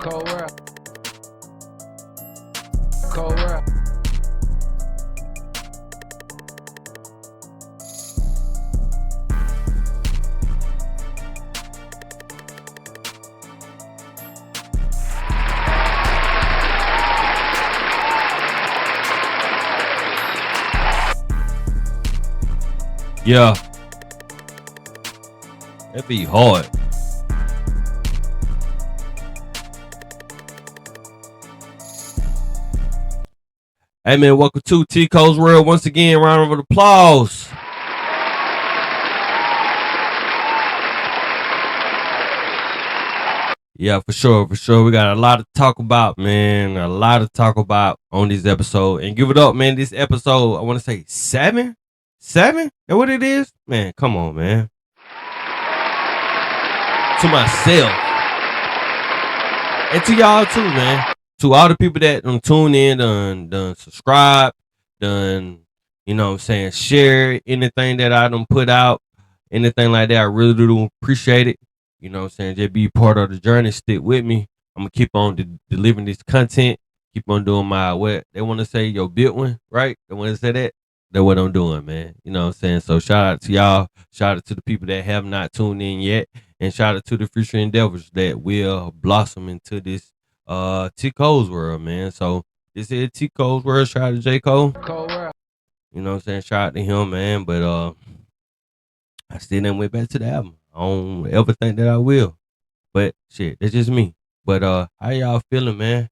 Cold world. Cold world. Yeah. That'd be hard. Hey man, welcome to TCOL'S world once again. Round of applause. Yeah, for sure. We got a lot to talk about, man. A lot to talk about on this episode. And give it up, man. This episode, I want to say 7? 7? That what it is? Man, come on, man. To myself. And to y'all too, man. To all the people that tune in, done subscribe, done, you know what I'm saying, share anything that I done put out, anything like that. I really do appreciate it. You know what I'm saying? Just be part of the journey. Stick with me. I'm going to keep on delivering this content. Keep on doing my, what they want to say, your big one, right? They want to say that. That's what I'm doing, man. You know what I'm saying? So shout out to y'all. Shout out to the people that have not tuned in yet. And shout out to the future endeavors that will blossom into this TCOL'S world, man. So this is TCOL'S world. Shout out to J. Cole. Cold world. You know what I'm saying? Shout out to him, man. But I still didn't went back to the album. I don't ever think that I will. But shit, that's just me. But how y'all feeling, man?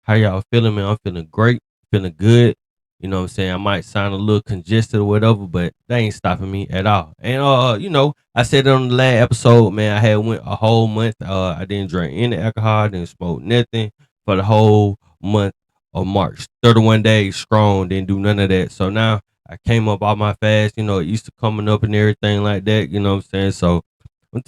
How y'all feeling, man? I'm feeling great, feeling good. You know what I'm saying? I might sound a little congested or whatever, but that ain't stopping me at all. And you know, I said it on the last episode, man. I had went a whole month. I didn't drink any alcohol, didn't smoke nothing for the whole month of March. 31 days strong, didn't do none of that. So now I came up off my fast, you know, Easter coming up and everything like that. You know what I'm saying? So I'm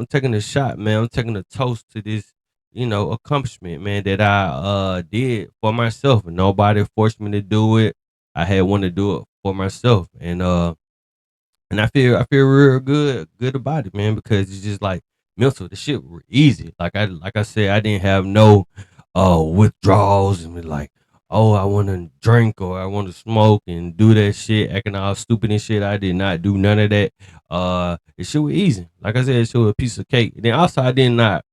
taking a shot, man. I'm taking a toast to this, you know, accomplishment, man, that I did for myself. Nobody forced me to do it. I had wanted to do it for myself. And I feel real good about it, man, because it's just like mental. The shit were easy. Like I said, I didn't have no withdrawals and be like, oh, I want to drink or I want to smoke and do that shit, acting all stupid and shit. I did not do none of that. It shit was easy. Like I said, it shit was a piece of cake. And then also I did not.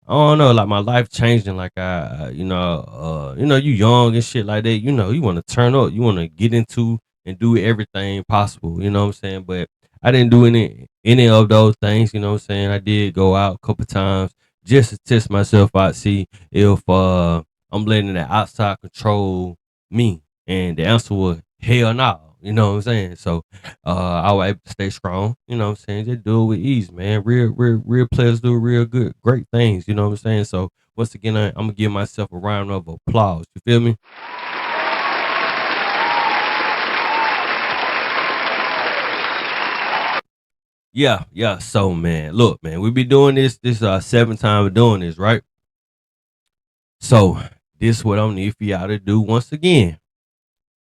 I don't know, like my life changing. Like you know, you young and shit like that. You know, you want to turn up, you want to get into and do everything possible. You know what I'm saying? But I didn't do any of those things. You know what I'm saying? I did go out a couple times just to test myself out, see if I'm letting the outside control me. And the answer was hell no. You know what I'm saying? So I was able to stay strong. You know what I'm saying? Just do it with ease, man. Real players do real good, great things. You know what I'm saying? So once again, I'm gonna give myself a round of applause. You feel me? Yeah. So man, look, man, we be doing this 7th time of doing this, right? So this is what I need for y'all to do once again.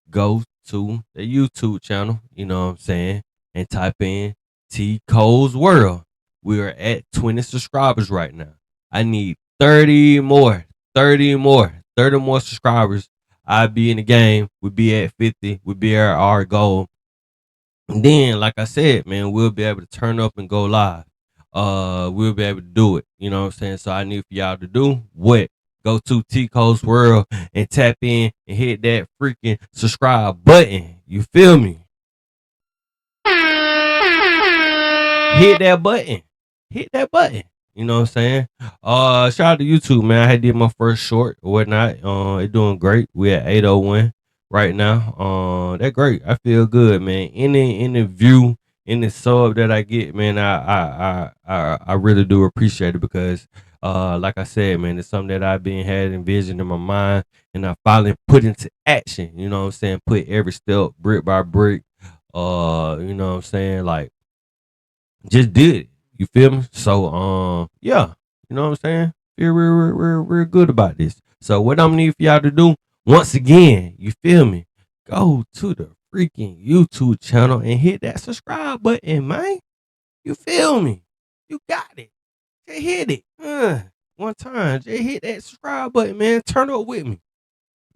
Go to the YouTube channel, you know what I'm saying, and type in TCOL'S world. We are at 20 subscribers right now. I need 30 more subscribers. I'll be in the game. We'll be at 50. We'll be at our goal. And then, like I said, man, we'll be able to turn up and go live. We'll be able to do it. You know what I'm saying? So I need for y'all to do what? Go to TCOL'S world and tap in and hit that freaking subscribe button. You feel me? Hit that button. You know what I'm saying? Shout out to YouTube, man. I had did my first short or whatnot. It doing great. We at 801 right now. That great. I feel good, man. Any view, any sub that I get, man, I really do appreciate it because like I said, man, it's something that I've been had envisioned in my mind and I finally put into action. You know what I'm saying? Put every step brick by brick. You know what I'm saying? Like just did it. You feel me? So yeah, you know what I'm saying? Feel real good about this. So what I'm gonna need for y'all to do, once again, you feel me? Go to the freaking YouTube channel and hit that subscribe button, man. You feel me? You got it. Just hit it. One time. Just hit that subscribe button, man. Turn up with me.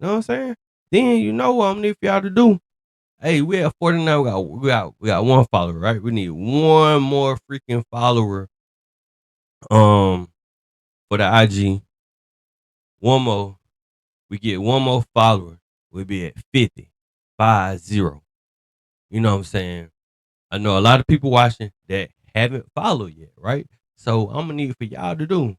You know what I'm saying? Then you know what I'm gonna need for y'all to do. Hey, we at 49. We got one follower, right? We need one more freaking follower. For the IG. One more. We get one more follower. We'll be at 50. 50. You know what I'm saying? I know a lot of people watching that haven't followed yet, right? So I'm gonna need for y'all to do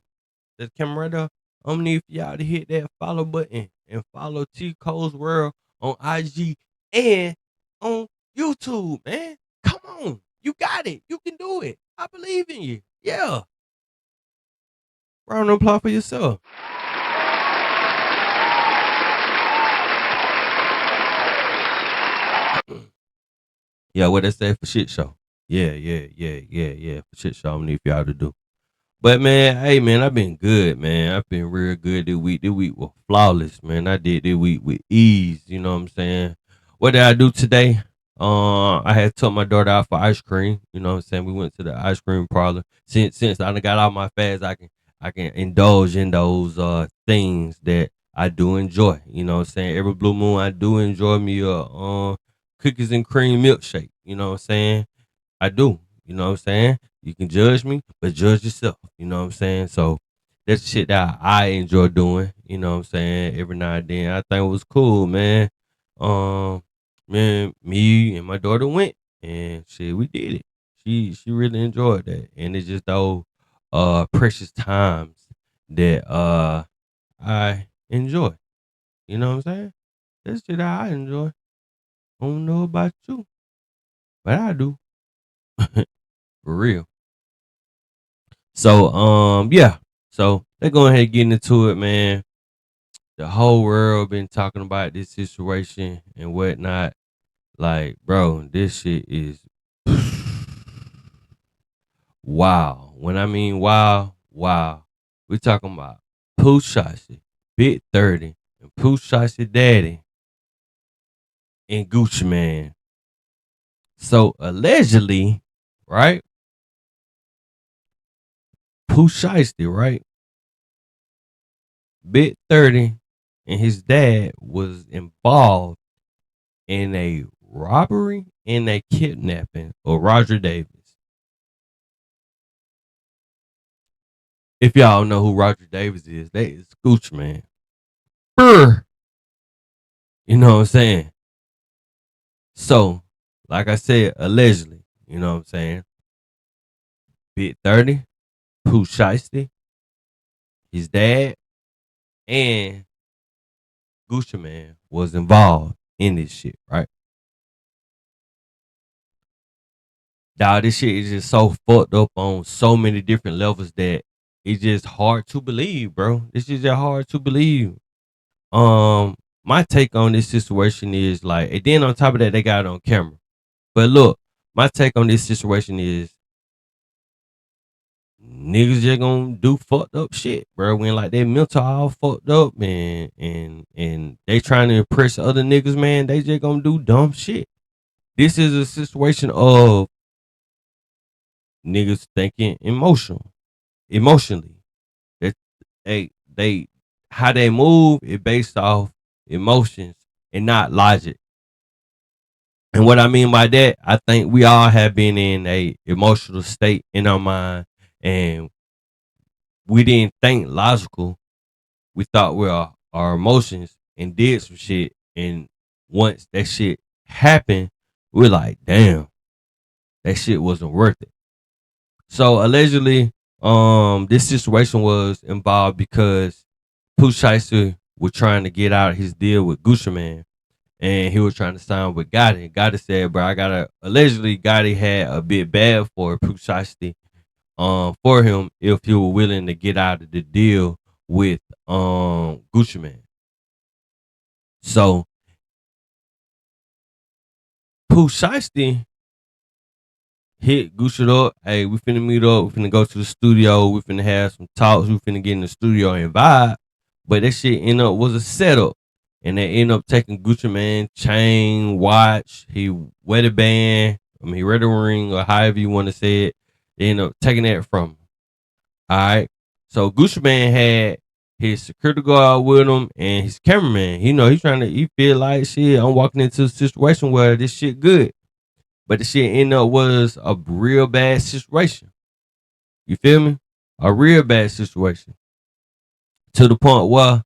that camera right there. I'm gonna need for y'all to hit that follow button and follow TCOL'S World on IG and on YouTube, man. Come on. You got it. You can do it. I believe in you. Yeah. Round of applause for yourself. Yeah, what they say for shit show. Yeah. For shit show, I'm gonna need for y'all to do. But man, hey man, I've been good, man. I've been real good this week. This week was flawless, man. I did this week with ease. You know what I'm saying? What did I do today? I had took my daughter out for ice cream. You know what I'm saying? We went to the ice cream parlor. Since I done got out my fast, I can indulge in those things that I do enjoy. You know what I'm saying? Every blue moon, I do enjoy me a cookies and cream milkshake. You know what I'm saying? I do. You know what I'm saying? You can judge me, but judge yourself. You know what I'm saying? So that's the shit that I enjoy doing. You know what I'm saying? Every now and then. I think it was cool, man. Um, man, me and my daughter went and shit, we did it. She really enjoyed that. And it's just those precious times that I enjoy. You know what I'm saying? That's shit that I enjoy. I don't know about you, but I do. For real. So yeah. So let's go ahead and get into it, man. The whole world been talking about this situation and whatnot. Like, bro, this shit is wow. When I mean wow, we talking about Pooh Shiesty, Big 30, and Pooh Shiesty Daddy and Gucci Man. So allegedly, right? Pooh Shiesty, right? Big 30 and his dad was involved in a robbery and a kidnapping of Roger Davis. If y'all know who Roger Davis is, that is Scooch Man. Brr. You know what I'm saying? So, like I said, allegedly, you know what I'm saying? Big 30, Pooh Shiesty, his dad, and Gucci Man was involved in this shit, right? Dog, this shit is just so fucked up on so many different levels that it's just hard to believe, bro. This is just hard to believe. My take on this situation is like, and then on top of that, they got it on camera. But look, my take on this situation is niggas just gonna do fucked up shit, bro. When like their mental all fucked up, man, and they trying to impress other niggas, man, they just gonna do dumb shit. This is a situation of niggas thinking emotionally. That they how they move is based off emotions and not logic. And what I mean by that, I think we all have been in a emotional state in our mind, and we didn't think logical. We thought we were our emotions and did some shit. And once that shit happened, we're like, damn, that shit wasn't worth it. So allegedly, This situation was involved because Pooh Shiesty was trying to get out of his deal with Gucci Man, and he was trying to sign with Gotti. Gotti said, "Bro, I gotta." Allegedly, Gotti had a bit bad for Pooh Shiesty, for him if he were willing to get out of the deal with Gucci Man. So Pooh Shiesty hit Gucci up. Hey, we finna meet up. We finna go to the studio. We finna have some talks. We finna get in the studio and vibe. But that shit end up was a setup. And they end up taking Gucci Man chain, watch, he wedding band, he wedding ring, or however you want to say it. They end up taking that from him. All right. So Gucci Man had his security guard with him and his cameraman. He's trying to, he feel like shit. I'm walking into a situation where this shit good. But the shit ended up was a real bad situation. You feel me? A real bad situation. To the point where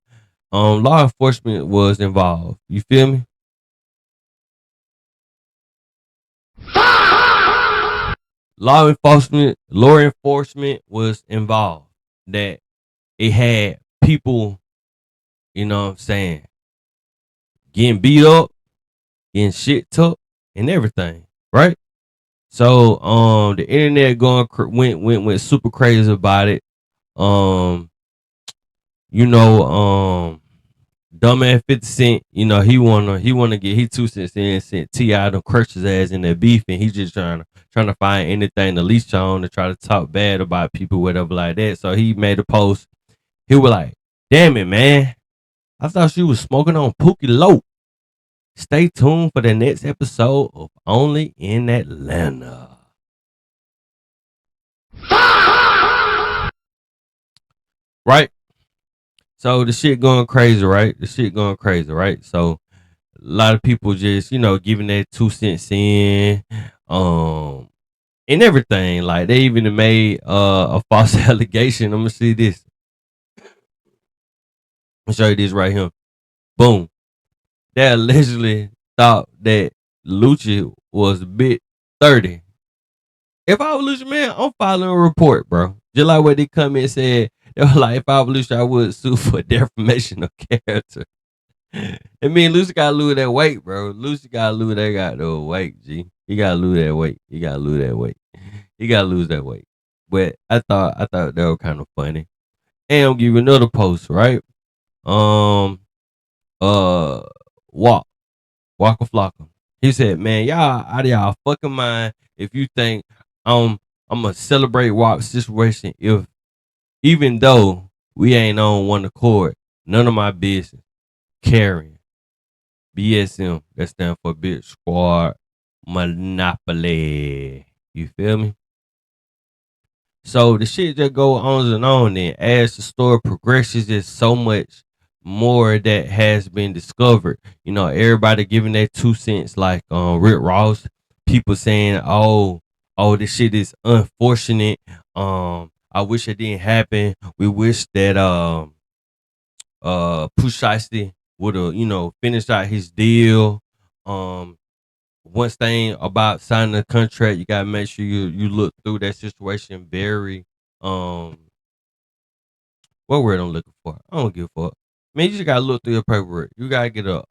law enforcement was involved. You feel me? Law enforcement was involved. That it had people, you know what I'm saying, getting beat up, getting shit took, and everything. Right? So the internet went super crazy about it. Um, dumbass 50 Cent, he wanna get his 2 cents in, sent T.I. to crush his ass in that beef, and he's just trying to find anything to leech on to try to talk bad about people, whatever like that. So he made a post. He was like, "Damn it, man! I thought she was smoking on Pookie Low." Stay tuned for the next episode of Only in Atlanta. Right? So the shit going crazy, right? So a lot of people just, giving their 2 cents in, and everything. Like they even made a false allegation. I'm gonna see this. I'll show you this right here. Boom. They allegedly thought that Lucci was a bit 30. If I was Lucci, man, I'm filing a report, bro. Just like what they come and said, they were like, if I was Lucci, I would sue for defamation of character. I mean, Lucy gotta lose that weight, bro. Lucy gotta lose that goddamn weight, G. He gotta lose that weight. He gotta lose that weight. He gotta lose that weight. But I thought they were kind of funny. And I'll give you another post, right? Um, uh, Walk, Walker Flocka. He said, "Man, y'all out of y'all fucking mind if you think I'm gonna celebrate Walk's situation if even though we ain't on one accord, none of my business. Carrying." BSM, that stands for Bitch Squad Monopoly. You feel me? So the shit just go on and on, and as the story progresses, there's so much more that has been discovered. Everybody giving their 2 cents, like Rick Ross, people saying, oh, this shit is unfortunate. I wish it didn't happen. We wish that Pooh Shiesty would have, finished out his deal. Um, One thing about signing a contract, you gotta make sure you look through that situation very what word I'm looking for? I don't give a fuck. Man, you just gotta look through your paperwork. You gotta get a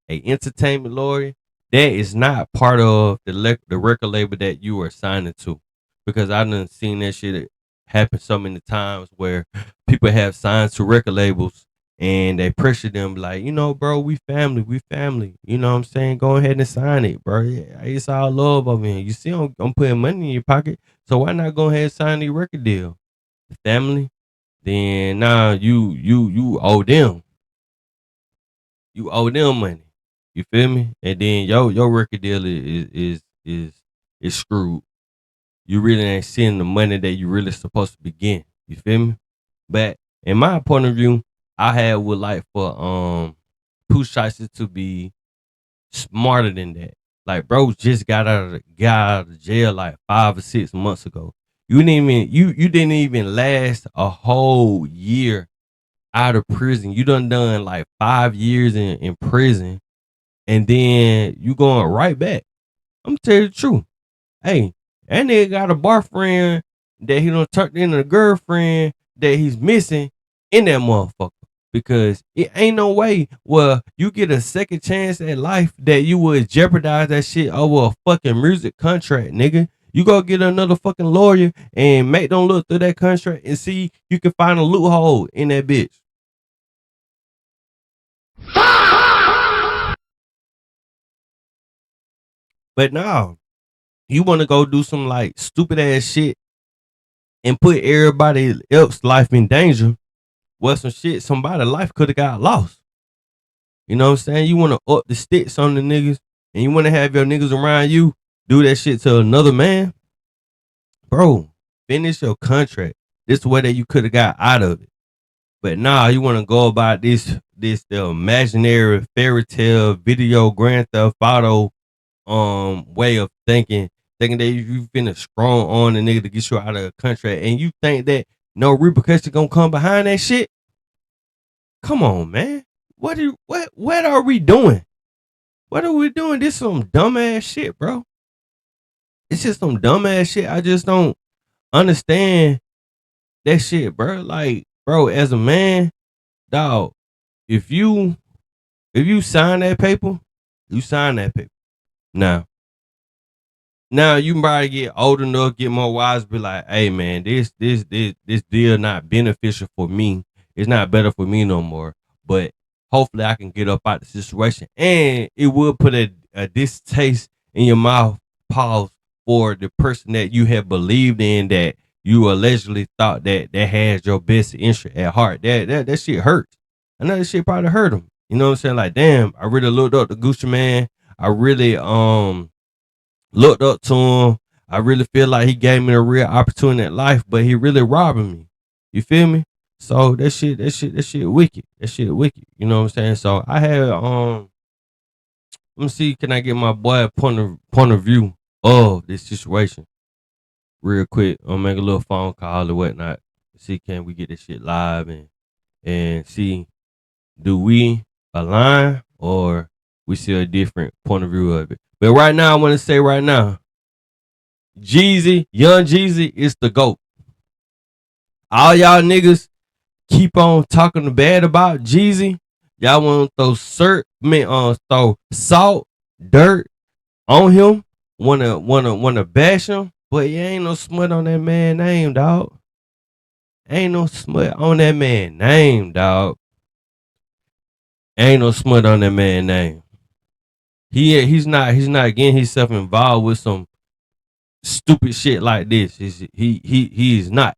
entertainment lawyer that is not part of the record label that you are signing to. Because I done seen that shit happen so many times where people have signed to record labels and they pressure them like, bro, we family. You know what I'm saying? Go ahead and sign it, bro. Yeah, it's all love over here. You see, I'm putting money in your pocket, so why not go ahead and sign the record deal? Family, then now you owe them. You owe them money. You feel me? And then your record deal is screwed. You really ain't seeing the money that you really supposed to be getting. You feel me? But in my point of view, would like for Pooh Shiesty to be smarter than that. Like, bro just got out of jail like 5 or 6 months ago. You didn't even last a whole year out of prison. You done like 5 years in prison, and then you going right back. I'm tell you the truth. Hey, that nigga got a boyfriend that he done turned into the girlfriend that he's missing in that motherfucker. Because it ain't no way where you get a second chance at life that you would jeopardize that shit over a fucking music contract, nigga. You go get another fucking lawyer and make them look through that contract and see you can find a loophole in that bitch. But now you want to go do some like stupid ass shit and put everybody else's life in danger. Well, some shit, somebody's life could have got lost. You know what I'm saying? You want to up the sticks on the niggas and you want to have your niggas around you do that shit to another man. Bro, finish your contract. This way that you could have got out of it. But now you want to go about the imaginary fairy tale video Grand Theft Auto way of thinking that you finna strong on the nigga to get you out of the contract, and you think that no repercussion gonna come behind that shit. Come on, man. What are we doing? What are we doing? This is some dumbass shit, bro. It's just some dumbass shit. I just don't understand that shit, bro. Like, bro, as a man, dog, if you sign that paper, you sign that paper. Now you probably get old enough, get more wise, be like, hey man, this deal not beneficial for me. It's not better for me no more. But hopefully I can get up out the situation. And it will put a distaste in your mouth, pause, for the person that you have believed in, that you allegedly thought that has your best interest at heart. That shit hurts. I know that shit probably hurt him. You know what I'm saying? Like, damn, I really looked up to Gucci Man. I really looked up to him. I really feel like he gave me a real opportunity in life, but he really robbing me. You feel me? So that shit wicked. That shit wicked. You know what I'm saying? So I had let me see, can I get my boy point of view of this situation real quick? I'll make a little phone call or whatnot. See, can we get this shit live and see, do we align or we see a different point of view of it? But right now, I want to say right now, Jeezy, Young Jeezy is the GOAT. All y'all niggas keep on talking bad about Jeezy. Y'all want to throw salt, dirt on him. Wanna bash him, but you ain't no smut on that man name, dog. Ain't no smut on that man name, dog. Ain't no smut on that man name. He's not getting himself involved with some stupid shit like this. He is not.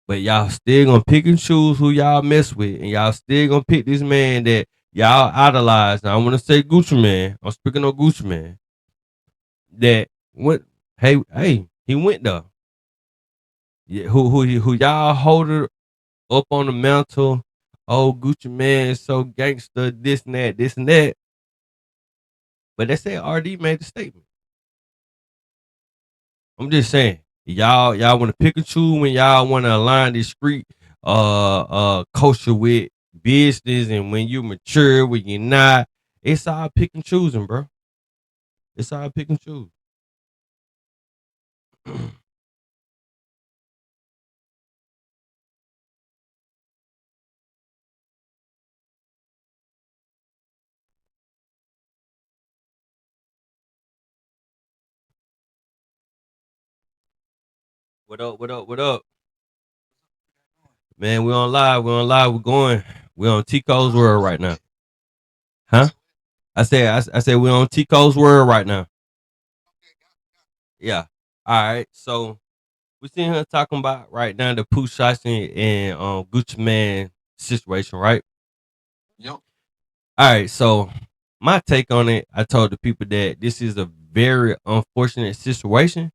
But y'all still gonna pick and choose who y'all mess with, and y'all still gonna pick this man that y'all idolize. Now I want to say Gucci Man. I'm speaking of Gucci Man. That went. Hey, he went though. Yeah, who y'all hold it up on the mantle? Oh, Gucci Man is so gangster. This and that. But they say RD made the statement. I'm just saying, y'all want to pick and choose when y'all want to align this street culture with business, and when you mature, when you're not. It's all pick and choosing, bro. It's all pick and choose. What up? What up? What up? Man, we on live. We on live. We on TCOL'S world right now. Huh? I said we on TCOL'S world right now. Yeah. All right. So we sitting here talking about right now the Pooh Shiesty and Gucci Man situation, right? Yep. All right. So my take on it, I told the people that this is a very unfortunate situation,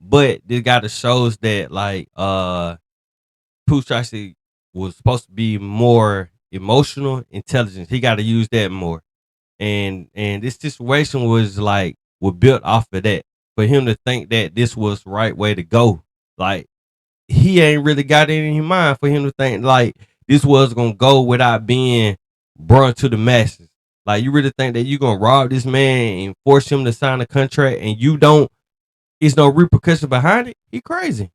but this got to shows that like Pooh Shiesty was supposed to be more emotional intelligence. He got to use that more. And this situation was built off of that. For him to think that this was the right way to go, like he ain't really got it in his mind for him to think like this was gonna go without being brought to the masses. Like, you really think that you gonna rob this man and force him to sign a contract and you don't? It's no repercussion behind it. He crazy.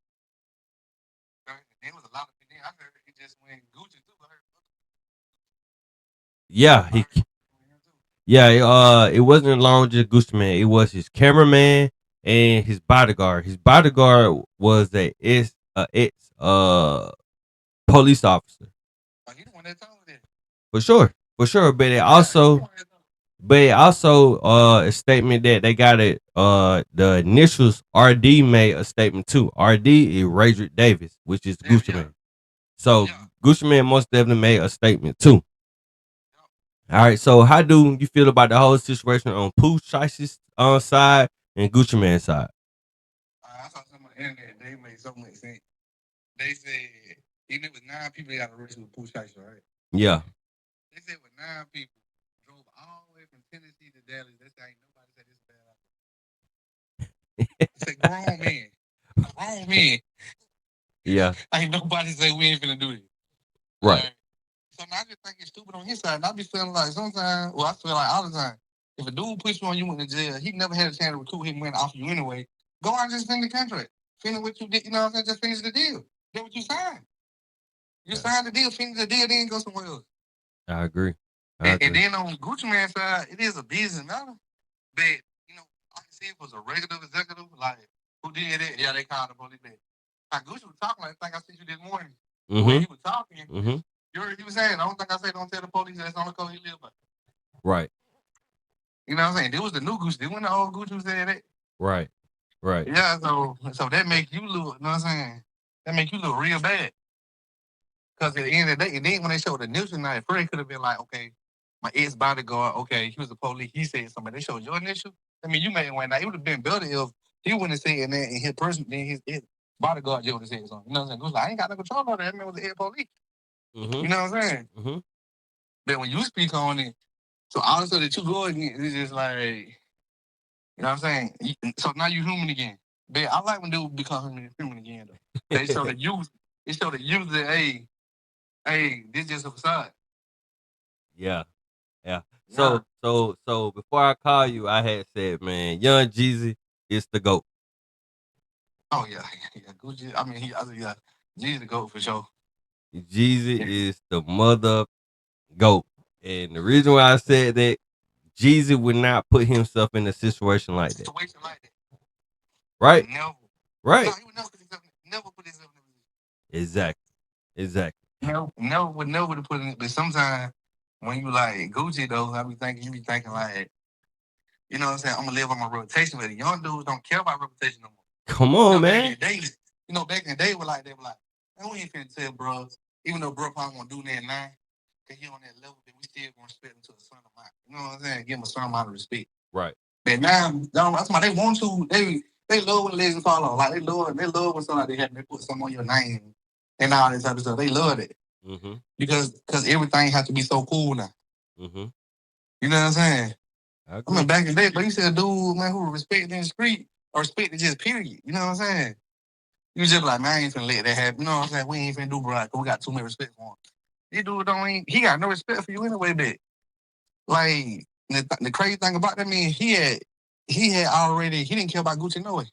Yeah, it wasn't long just Gucci Man. It was his cameraman and his bodyguard. His bodyguard was a police officer. Like, he the one that told me that. For sure. But it also a statement that they got it. The initials RD made a statement too. RD is Radrick Davis, which is Yeah, Gucci yeah. Man. So Yeah. Gucci Man most definitely made a statement too. All right. So how do you feel about the whole situation on Pooh Shiesty's side and Gucci Man's side? I saw some on the internet. They made so much sense. They said even if it was 9 people, they got arrested with Pooh Shiesty, right? Yeah. They said with 9 people drove all the way from Tennessee to Dallas. They said ain't nobody said this bad. It's a grown man. Grown men. Yeah. Ain't nobody say we ain't finna do this. Right. Like, so now I just think it's stupid on his side. And I be feeling like sometimes, well, I feel like all the time, if a dude puts you on, you went to jail, he never had a chance to recoup him went off you anyway. Go out and just finish the contract. Finish what you did, you know what I'm saying? Just finish the deal. That's what you signed. You signed the deal, finish the deal, then go somewhere else. I agree. And then on Gucci Man's side, it is a business matter. But, you know, I can see it was a regular executive, like, who did it? Yeah, they called the police back. Like, Gucci was talking like, I think I seen you this morning. The way he was talking, you heard he was saying, the only thing I say, don't tell the police that's on the code he live by. Right. You know what I'm saying? It was the new Gucci. It wasn't the old Gucci who said that. Right. Yeah, so that make you look, you know what I'm saying? That make you look real bad. Because at the end of the day, and then when they showed the news tonight, Fred could have been like, okay, my ex bodyguard, okay, he was the police, he said something. They showed your initial. I mean, you made one. Now, it would have been better if he wouldn't have said that and his person, then his bodyguard just would have said something. You know what I'm saying? It was like, I ain't got no control over that. That man was the head police. You know what I'm saying? But when you speak on it, so all of a sudden that you go again, it's just like, you know what I'm saying? So now you human again. But I like when dudes become human again, though. They show the youth, it show the youth that, hey, this just a facade. Yeah. So before I call you, I had said, man, Young Jeezy is the GOAT. Oh yeah. Gucci. I mean, yeah, Jeezy the GOAT for sure. Jeezy is the mother GOAT. And the reason why I said that, Jeezy would not put himself in a situation like that. Right? Never. Right. No, he would never put himself in a position. Exactly. Never would have put in it. But sometimes when you like Gucci though, you be thinking like, you know what I'm saying? I'm gonna live on my reputation, but the young dudes don't care about reputation no more. Come on, man. Back in the day, they were like, man, we ain't finna tell bro, even though bro probably gonna do that now, cause he on that level, but we still gonna respect him to a certain amount. You know what I'm saying? Give him a certain amount of respect. Right. But now, that's why they want to. They love when legends follow. Like they love when somebody they put something on your name and all this other stuff. They love it. Because everything has to be so cool now. You know what I'm saying? I mean, back in the day, but you said a dude, man, who respected in the street or respected just period. You know what I'm saying? You just like, man, I ain't finna let that happen. You know what I'm saying? We ain't finna do bro, because we got too much respect for him. This dude he got no respect for you anyway, but like the crazy thing about that, man, he didn't care about Gucci no way.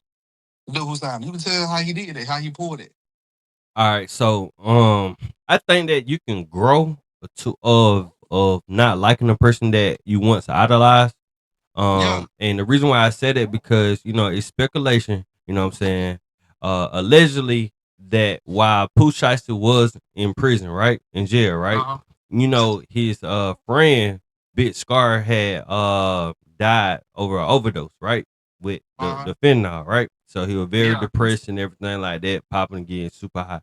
The dude who signed him. He would tell how he did it, how he pulled it. All right, so I think that you can grow of not liking a person that you once idolized. And the reason why I said it because it's speculation. You know what I'm saying? Allegedly that while Pooh Shiesty was in prison, right, in jail, right, his friend Big Scar had died over an overdose, right, with the fentanyl, right. So he was very depressed and everything like that, popping and getting super high.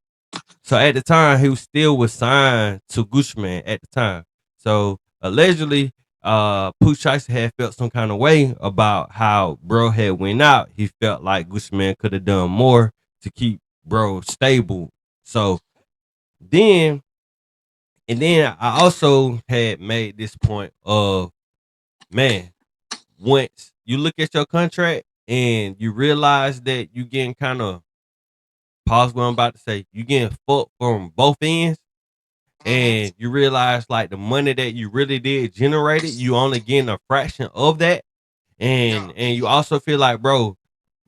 So at the time, he was signed to Gucci Man at the time. So allegedly, Pooh Shiesty had felt some kind of way about how bro had went out. He felt like Gucci Man could have done more to keep bro stable. So then I also had made this point of, man, once you look at your contract and you realize that you getting kind of, pause what I'm about to say, you getting fucked from both ends, and you realize like the money that you really did generate it, you only getting a fraction of that, and you also feel like, bro,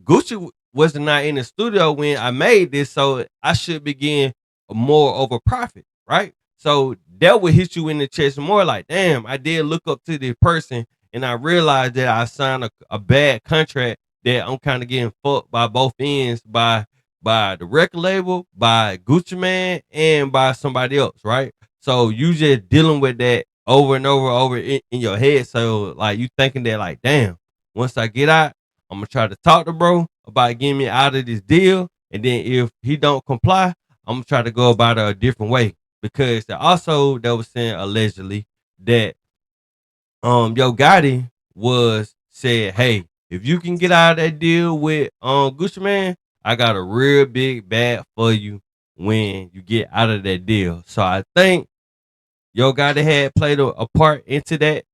Gucci was not in the studio when I made this, so I should be getting more of a profit, right? So that would hit you in the chest more like, damn, I did look up to this person and I realized that I signed a bad contract that I'm kind of getting fucked by both ends by the record label, by Gucci Man, and by somebody else, right? So you just dealing with that over and over in your head. So like you thinking that like, damn, once I get out, I'm gonna try to talk to bro about getting me out of this deal. And then if he don't comply, I'm gonna try to go about it a different way. Because they was saying allegedly that Yo Gotti was said, hey, if you can get out of that deal with Gucci Man, I got a real big bag for you when you get out of that deal. So I think Yo Gotti had played a part into that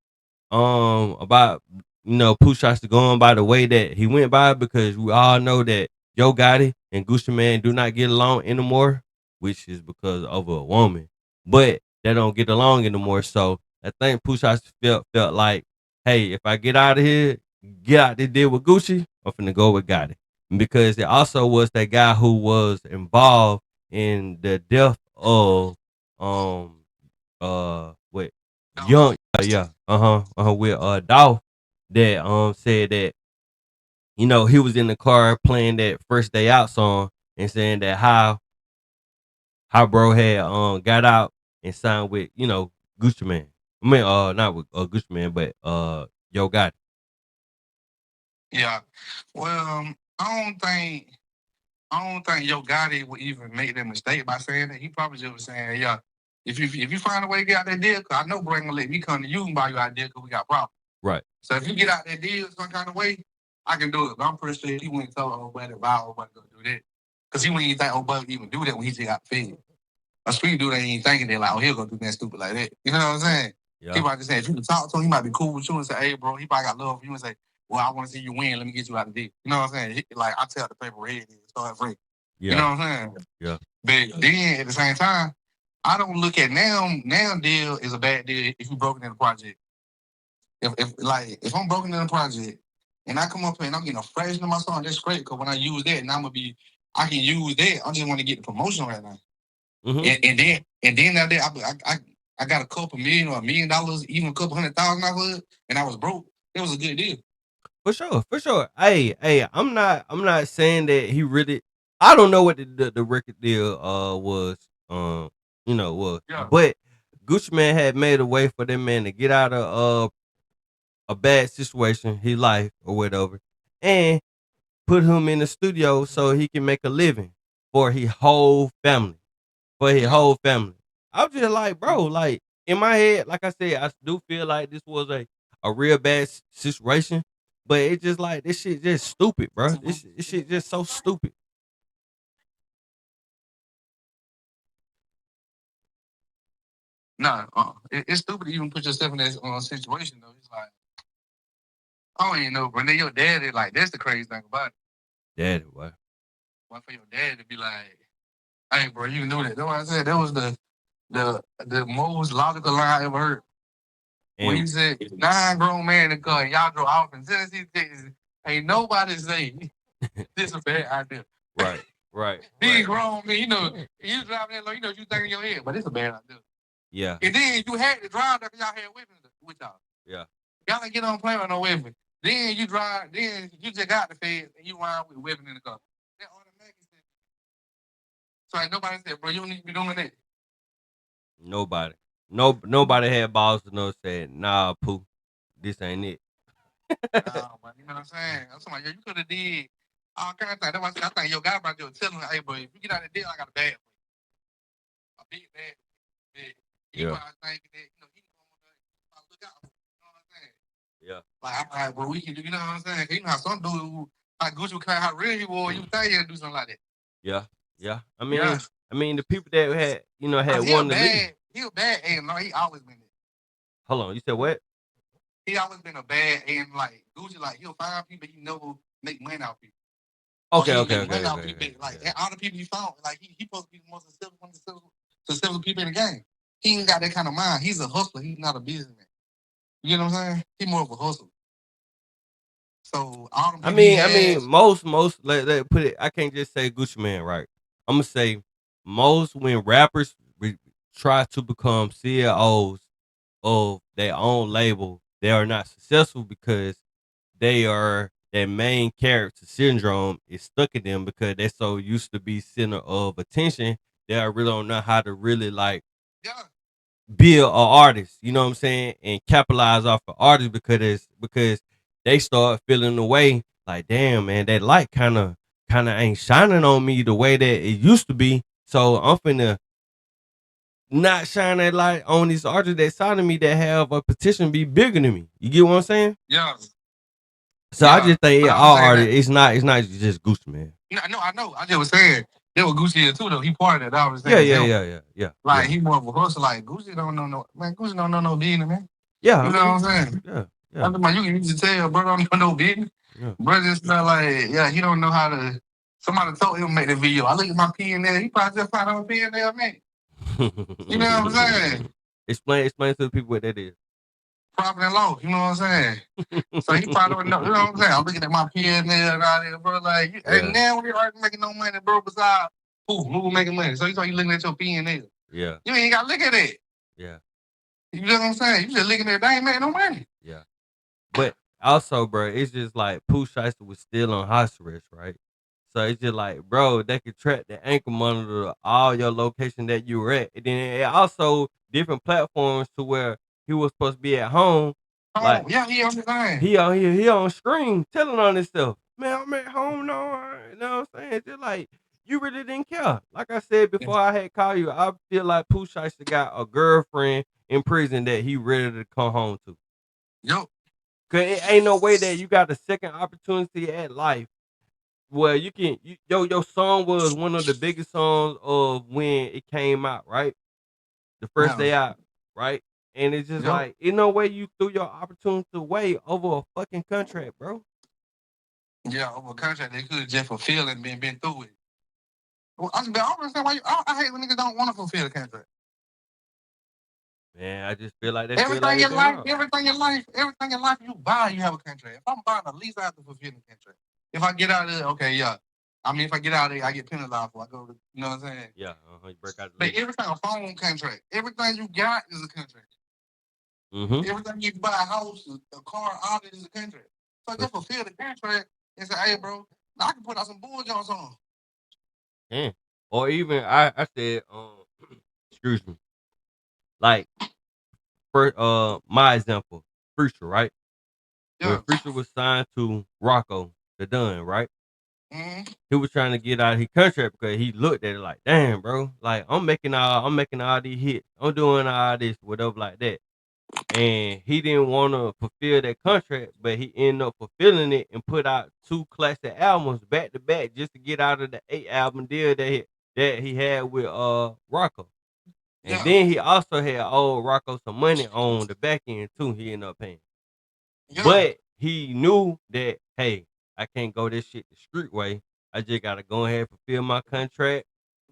about Pooh Shiesty going by the way that he went by, because we all know that Yo Gotti and Gucci Man do not get along anymore, which is because of a woman. But they don't get along anymore. So I think Pooh Shiesty felt like, hey, if I get out of here, get out this deal with Gucci, I'm finna go with Gotti. Because it also was that guy who was involved in the death of what young with Dolph, that said that he was in the car playing that First Day Out song and saying that how bro had got out and signed with Gucci Man. I mean not with Gucci Man, but Yo Gotti. Yeah. Well, I don't think Yo Gotti would even make that mistake by saying that. He probably just was saying, yeah, if you find a way to get out that deal, cause I know bro ain't gonna let me come to you and buy you out there because we got problems. Right. So if you get out that deal some kind of way, I can do it. But I'm pretty sure he wouldn't tell old buddy about old buddy to do that. Cause he wouldn't even think old buddy even do that when he just got fed. A street dude ain't even thinking that like, oh, he'll go do that stupid like that. You know what I'm saying? Yeah. He might just say, if you can talk to him, he might be cool with you and say, hey, bro, he probably got love for you and say, well, I want to see you win. Let me get you out of the deal. You know what I'm saying? Like, I tell the paper red and start free. Yeah. You know what I'm saying? Yeah. But then at the same time, I don't look at now deal is a bad deal if you broken in a project. If I'm broken in a project and I come up here and I'm getting a fraction of my song, that's great. Cause when I use that, and I can use that. I just want to get the promotion right now. Mm-hmm. And then now that I got a couple million or $1 million, even a couple $100,000, and I was broke. It was a good deal. For sure. Hey, I'm not saying that he really. I don't know what the record deal was. Was. Yeah. But Gucci Man had made a way for that man to get out of a bad situation, his life or whatever, and put him in the studio so he can make a living for his whole family. I was just like, bro, like in my head, like I said, I do feel like this was a real bad situation, but it's just like this shit just stupid, bro. This shit just so stupid. Nah, it's stupid to even put yourself in that situation though. It's like, I don't even know, but then your daddy, like, that's the crazy thing about it. Daddy, what? What for your dad to be like, hey, bro, you knew that. That's what I said. That was the most logical line I ever heard. And when he said 9 grown men in the car, and y'all drove off in Tennessee, Texas, ain't nobody say this is a bad idea. Right. Big grown man, you driving that low, you you think in your head, but it's a bad idea. Yeah. And then you had to drive that y'all had weapons with y'all. Yeah. Y'all ain't get on plane with no weapon. Then you drive, then you just got the feds and you ride with a weapon in the car. That automatically said. So ain't nobody said, bro, you don't need to be doing that. Nobody. Nobody had balls to know said, nah, Pooh, this ain't it. Nah, but you know what I'm saying? I'm saying, you could have did all kinds of things. That's why I think your guy about you telling him, hey, bro, if you get out of the deal, I got a bad for you. A big bad. He probably thinking that, he want to look out. You know what I'm saying? Yeah. Like, I'm like, bro, we can do, you know what I'm saying? You know how some dude, like Gucci would how real he was, you think he'd do something like that. Yeah. I mean, the people that had, had wanted to leave. He was bad, and no, he always been there. Hold on, you said what? He always been a bad, and like Gucci, like he'll find people he never make money out of people. Okay. Like all the people he found, like he supposed to be the most successful people in the game. He ain't got that kind of mind. He's a hustler. He's not a businessman. You know what I'm saying? He's more of a hustler. So all the most let put it. I can't just say Gucci Man, right? I'm gonna say most when rappers try to become CEOs of their own label, they are not successful because their main character syndrome is stuck in them because they're so used to be center of attention. They really don't know how to really like Yeah. be an artist, you know what I'm saying, and capitalize off of artists because they start feeling the way like, damn man, that light kind of ain't shining on me the way that it used to be. So I'm finna not shine that light on these artists that signing me that have a petition be bigger than me. You get what I'm saying? Yeah. So I just think But I'm all saying artists, that. it's not just Gucci, man. No, I know. I just was saying there was Gucci here too though. He part of that. I was Yeah, saying yeah, him. yeah, yeah, Like yeah, he more of a hustler. Like Gucci don't know no man. Gucci don't know no business, man. yeah. You I know mean, what I'm saying? yeah, I yeah, mean, you can just tell, bro, don't know no business. yeah. Bro, just not like, yeah, he don't know how to. Somebody told him to make the video. I look at my P&L. He probably just found out P&L, man. You know what I'm saying? Explain to the people what that is. Profit and loss. You know what I'm saying? So he probably don't know. You know what I'm saying? I'm looking at my P&L and all that, bro. Like, Yeah. and now we already making no money, bro. Besides, who making money? So you looking at your P&L. Yeah, You ain't got to look at it. yeah, You know what I'm saying? You just looking at it. They ain't making no money. yeah. But also, bro, it's just like Pooh Shiesty was still on house arrest, right? So it's just like, bro, they could track the ankle monitor to all your location that you were at. And then it also different platforms to where he was supposed to be at home. Like, Yeah, he on the thing. he out here, he on screen telling on himself. Man, I'm at home, no, you know what I'm saying? It's just like, you really didn't care. Like I said before I had called you, I feel like Pooh Shiesty got a girlfriend in prison that he ready to come home to. Yo. Cause it ain't no way that you got a second opportunity at life where your song was one of the biggest songs of when it came out, right? The first day out, right? And it's just like, ain't no way you threw your opportunity away over a fucking contract, bro. Yeah, over a contract they could just fulfill and been through it. Well, I don't understand why I hate when niggas don't want to fulfill the contract. Man, I just feel like that. Everything in life you buy, you have a contract. If I'm buying, at least I have to fulfill the contract. If I get out of it, okay, yeah. I mean, if I get out of it, I get penalized for. I go to, you know what I'm saying? Yeah, you break out the But lease. everything a phone contract. Everything you got is a contract. Mm-hmm. Everything you buy, a house, a car, all that is a contract. So just fulfill the contract and say, hey, bro, now I can put out some bull jumps on. Yeah. Or even I said, excuse me, like for my example, Future, right? Yeah. When Future was signed to Rocco, the Dunn, right? Mm-hmm. He was trying to get out of his contract because he looked at it like, damn, bro, like I'm making all these hits, I'm doing all this, whatever like that. And he didn't want to fulfill that contract, but he ended up fulfilling it and put out 2 classic albums back to back just to get out of the 8-album deal that he had with Rocco. And then he also had owed Rocco some money on the back end too. He ended up paying. Yeah. But he knew that, hey, I can't go this shit the street way. I just gotta go ahead and fulfill my contract.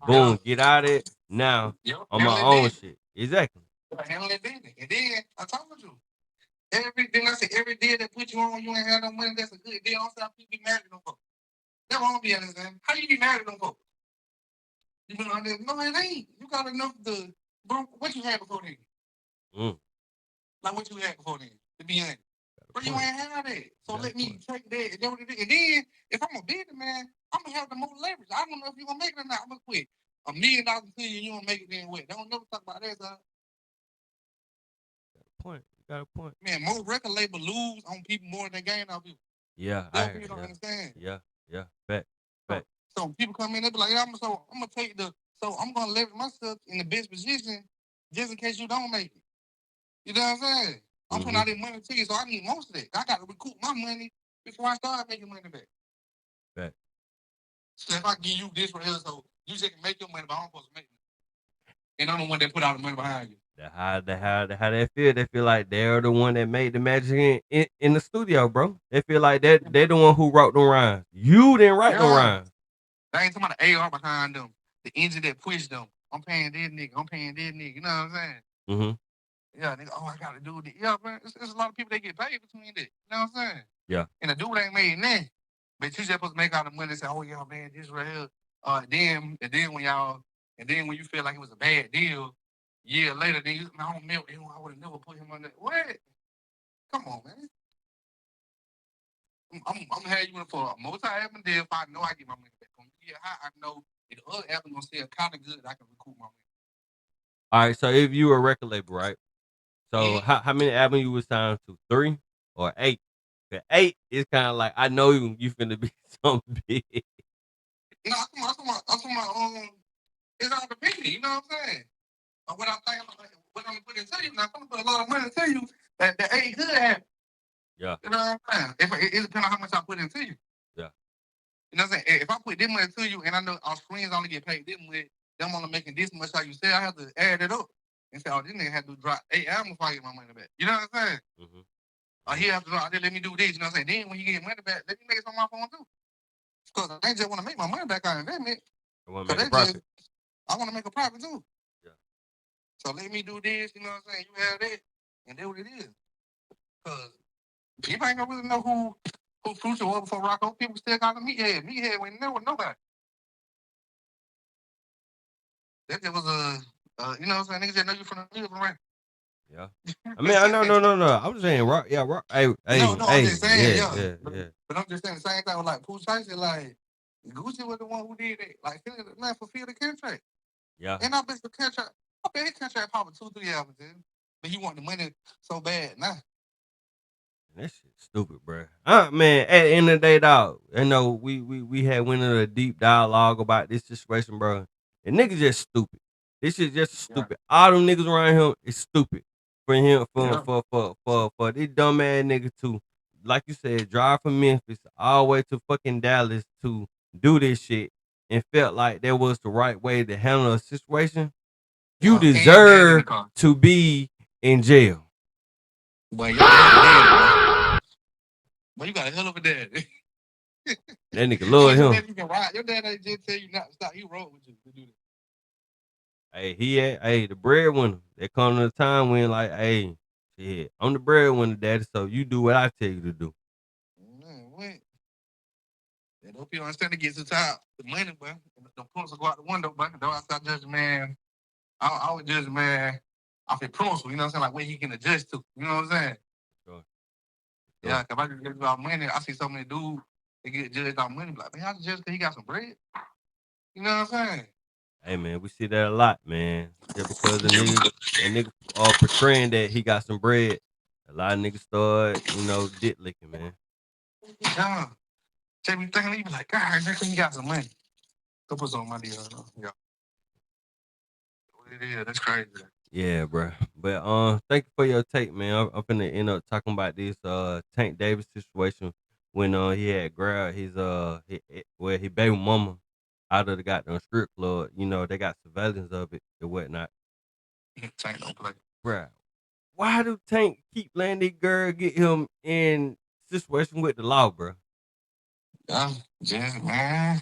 Boom, get out of it. Now on my own shit. Exactly. Handle it business. And then I told you. Every deal that put you on, you ain't had no money, that's a good deal. I don't say people be married to them folks. That won't be understanding. How you be married to them folks? You been on there? No, it ain't. You got enough to, bro, what you had before then? Like what you had before then, to be honest. Bro, you ain't had that. So let me take that. And then, if I'm a businessman, I'm going to have the most leverage. I don't know if you're going to make it or not. I'm going to quit. $1 million to you, you don't make it, then what? Don't never talk about that, son. You got a point. Man, most record label lose on people more than they gain on people. Yeah, people don't understand. Yeah. Fact. So people come in, they be like, yeah, I'm gonna take so I'm gonna leverage myself in the best position just in case you don't make it. You know what I'm saying? I'm putting all this money to you, so I need most of it. I gotta recoup my money before I start making money back. Fact. So if I give you this right here, so you just can make your money, but I'm supposed to make it. And I'm the one that put all the money behind you. How they feel. They feel like they're the one that made the magic in the studio, bro. They feel like they're the one who wrote the rhymes. You didn't write the rhymes. They ain't talking about the AR behind them, the engine that pushed them. I'm paying this nigga. You know what I'm saying? Mm-hmm. Yeah, nigga. Oh, I gotta do this. Yeah, man. It's a lot of people that get paid between that. You know what I'm saying? Yeah. And the dude ain't made nothing. But you just supposed to make all the money and say, oh yeah, man, this right here. Then when you feel like it was a bad deal, year later, then you, I don't milk him. I would have never put him on that. What? Come on, man. I'm gonna have you in for a multi-album deal if I know I get my money back. From year high, I know if the other album gonna sell kind of good, I can recoup my money. All right, so if you were a record label, right? So how many albums you was signed to? 3 or 8? 'Cause 8 is kind of like I know you finna be something big. No, I'm talking about it's all dependent. You know what I'm saying? What I'm thinking, what I'm gonna put into you. Now, I'm gonna put a lot of money into you that 8 could happen. Yeah. You know what I'm saying? It depends on how much I put into you. Yeah. You know what I'm saying? If I put this much into you and I know our screens only get paid this much, them only making this much how you say, I have to add it up and say, oh, this nigga had to drop 8 albums before I get my money back. You know what I'm saying? Mm-hmm. Or he have to drop, let me do this. You know what I'm saying? Then when he get money back, let me make it on my phone too. Because I ain't just want to make my money back on investment. I want to make a profit. I want to make a profit too. Yeah. So let me do this. You know what I'm saying? You have that, and that's what it is. Because people ain't gonna really know who Crucial was before Rocco. People still call him Meathead. Meathead when there was nobody. That just was you know what I'm saying? Niggas just know you from the music, right? Yeah. I mean, no. I'm just saying, rock. Hey, I'm just saying, yeah. But I'm just saying the same thing with like Pooh Shiesty, like Gucci was the one who did it. Like, man, fulfill the contract. Yeah. And I bet the contract. I bet his contract probably 2-3 albums, dude. But he want the money so bad now. That shit stupid, bro. Man, at the end of the day, dog, you know, we had went into a deep dialogue about this situation, bro. And niggas just stupid. This shit just stupid. All them niggas around him is stupid. For him, for this dumb ass nigga to, like you said, drive from Memphis all the way to fucking Dallas to do this shit and felt like that was the right way to handle a situation. You deserve to be in jail. But you're but you got a hell of a dad. That nigga love him. Your dad ain't just tell you not to stop. He wrote with you to do that. Hey, the breadwinner. There comes a time when like, hey, shit, I'm the breadwinner, daddy, so you do what I tell you to do. Man, what? Yeah, those people understand to get to the top. The money, but the points will go out the window, but don't I start judging, man. I would judge, man, off his principle, you know what I'm saying? Like where he can adjust to. You know what I'm saying? Sure. Yeah, if I just get about money, I see so many dudes they get judged on money, like, man, I just because he got some bread. You know what I'm saying? Hey man, we see that a lot, man. Just because a nigga portraying that he got some bread, a lot of niggas start, dick licking, man. Yeah. They be thinking, he be like, God, I think he got some money. Go put some money on. Yeah. What it is, that's crazy. Yeah, bro. But thank you for your take, man. I'm finna end up talking about this Tank Davis situation when he had grabbed his baby mama out of the goddamn strip club. You know, they got surveillance of it and whatnot. Tank don't play. Bro, why do Tank keep letting this girl get him in situation with the law, bro? Yeah, just man.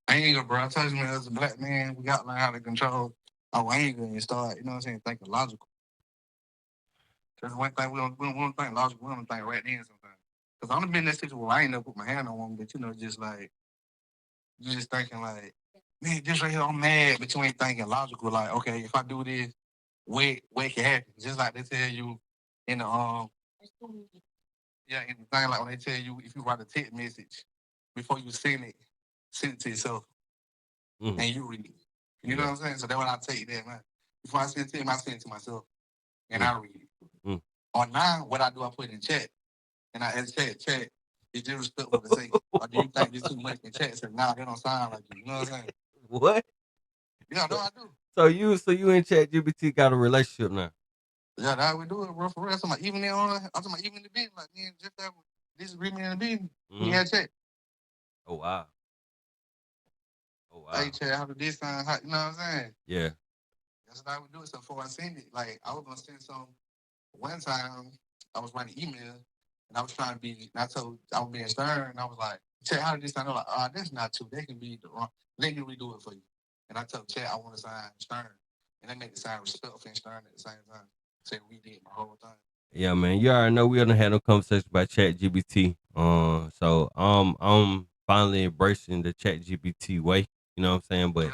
Anger, bro. I told you, man, as a black man, we got to learn how to control our anger and start, you know what I'm saying, thinking logical. That's one thing we don't think logical, we don't think right then sometimes. Because I've been in that situation where I ain't never put my hand on one, but just like, you just thinking like, man, this right here, I'm mad, but you ain't thinking logical, like, okay, if I do this, what can happen? Just like they tell you in the in the thing, like when they tell you if you write a text message before you send it to yourself and you read it. You know what I'm saying? So that's what I take that, man. Before I send it to him, I send it to myself and I read it. Or now, what I do, I put it in chat and I ask chat, is there respectful to say, or do you think this too much in chat? So now they don't sound like you. You know what I'm saying? What? Yeah, no, I do. So you and ChatGPT got a relationship now? Yeah, that's how we do it, bro. For real. I'm talking about even in the business, like me and Jeff have disagreement in the business. We had chat. Oh wow. Hey, chat, how did this sound? You know what I'm saying? Yeah. That's how we do it. So before I send it, like I was gonna send some. One time I was writing email and I was trying to be. I was being stern. And I was like, chat, how did this sound? I'm like, that's not true. They can be the wrong. Let me redo it for you. And I told chat I want to sign stern, and they make it sound respectful and stern at the same time. So we did my whole thing. Yeah, man. You already know we done had no conversation about ChatGPT. So I'm finally embracing the ChatGPT way. You know what I'm saying? But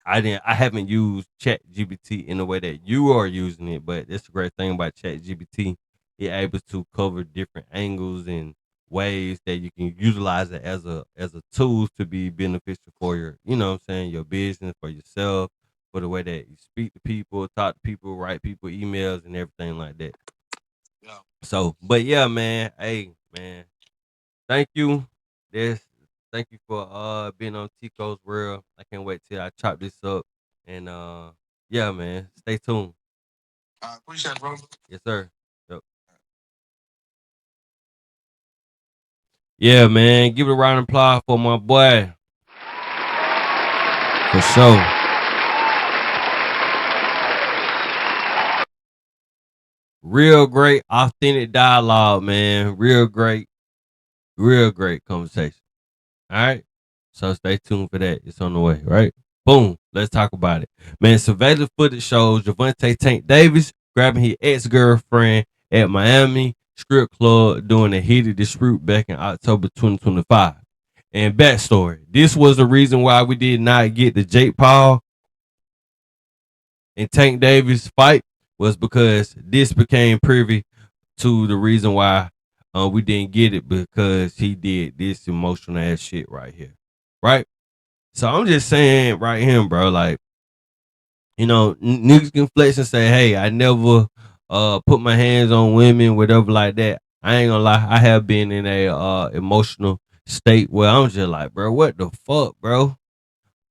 I haven't used Chat GPT in the way that you are using it, but that's the great thing about Chat GPT. You're able to cover different angles and ways that you can utilize it as a tool to be beneficial for your, you know what I'm saying, your business, for yourself, for the way that you speak to people, talk to people, write people emails and everything like that. Yeah. So, but yeah, man, hey man, thank you. This thank you for being on TCOL'S World. I can't wait till I chop this up. And yeah, man, stay tuned. I appreciate it, bro. Yes, sir. Yep. Yeah, man. Give it a round of applause for my boy. For sure. Real great, authentic dialogue, man. Real great conversation. All right. So stay tuned for that. It's on the way, right? Boom. Let's talk about it. Man, surveillance footage shows Gervonta Tank Davis grabbing his ex-girlfriend at Miami strip club during a heated dispute back in October 2025. And backstory. This was the reason why we did not get the Jake Paul and Tank Davis fight, was because this became privy to the reason why we didn't get it, because he did this emotional ass shit right here. Right? So I'm just saying right here, bro, like, you know, niggas can flex and say, hey, I never put my hands on women, whatever like that. I ain't gonna lie, I have been in a emotional state where I'm just like, bro, what the fuck, bro?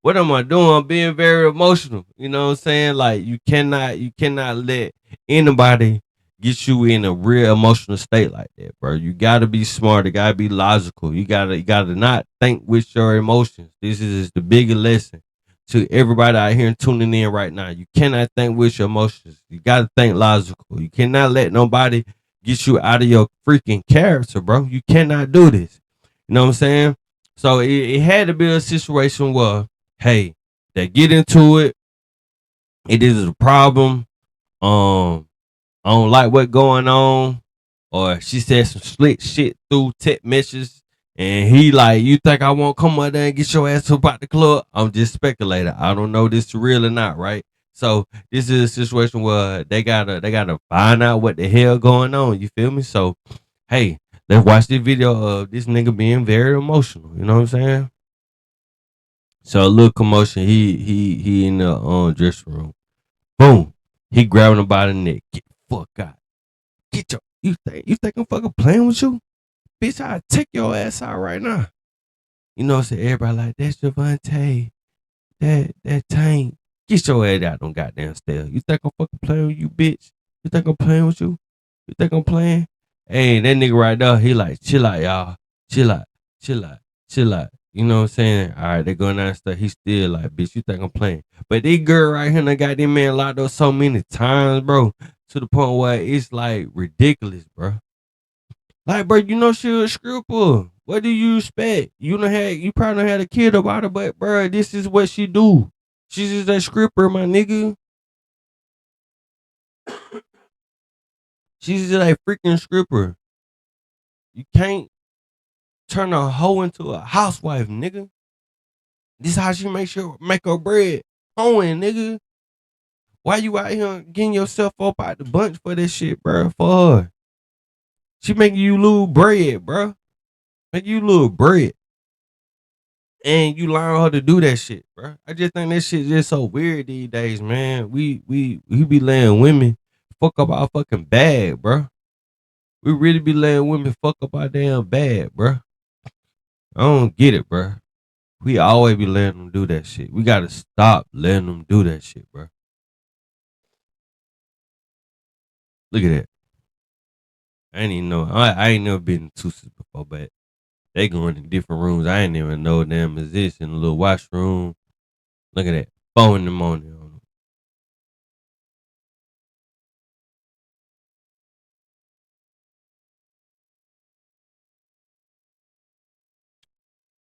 What am I doing? I'm being very emotional. You know what I'm saying? Like you cannot let anybody get you in a real emotional state like that, bro. You gotta be smart. You gotta be logical. You gotta not think with your emotions. This is the biggest lesson to everybody out here tuning in right now. You cannot think with your emotions. You gotta think logical. You cannot let nobody get you out of your freaking character, bro. You cannot do this. You know what I'm saying? So it had to be a situation where, hey, they get into it. It is a problem. I don't like what going on. Or she said some slick shit through text messages. And he like, you think I won't come out there and get your ass up out the club? I'm just speculating. I don't know this is real or not, right? So this is a situation where they gotta find out what the hell going on. You feel me? So hey, let's watch this video of this nigga being very emotional. You know what I'm saying? So a little commotion. He in the dressing room. Boom. He grabbing him by the neck. Get the fuck out. Get your you think I'm fucking playing with you? Bitch, I'll take your ass out right now. You know what I'm saying? Everybody like, that's Gervonta. That Tank. Get your ass out them goddamn stairs. You think I'm fucking playing with you, bitch? You think I'm playing with you? You think I'm playing? Hey, that nigga right there, he like, chill out, y'all. Chill out. Chill out. Chill out. You know what I'm saying? All right, they going down stuff. He still like, bitch, you think I'm playing? But this girl right here, they got this man locked up so many times, bro, to the point where it's like ridiculous, bro. Like, bro, you know she a stripper. What do you expect? You probably had a kid about her, but bro, this is what she do. She's just a stripper, my nigga. She's just a freaking stripper. You can't turn a hoe into a housewife, nigga. This how she make her bread. Hoeing, nigga. Why you out here getting yourself up out the bunch for this shit, bro? For her. She making you lose bread, bro. Make you lose bread. And you learn how to do that shit, bro. I just think that shit just so weird these days, man. We be letting women fuck up our fucking bag, bro. We really be letting women fuck up our damn bag, bro. I don't get it, bro. We always be letting them do that shit. We gotta stop letting them do that shit, bro. Look at that. I ain't even know. I ain't never been to Tusis before, but they going in different rooms. I ain't even know them exist in a little washroom. Look at that. 4 in the morning.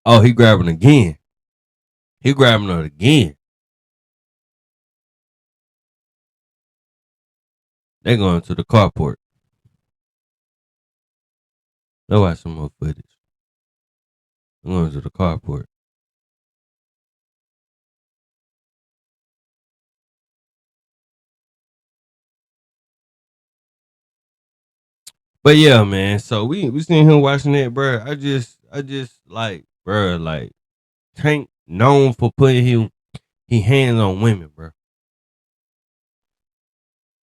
Oh, he grabbing again. He grabbing her again. They going to the carport. Let's watch some more footage. I'm going to the carport. But yeah, man. So we seen him watching that, bro. I just like, bro, like Tank known for putting he hands on women, bro.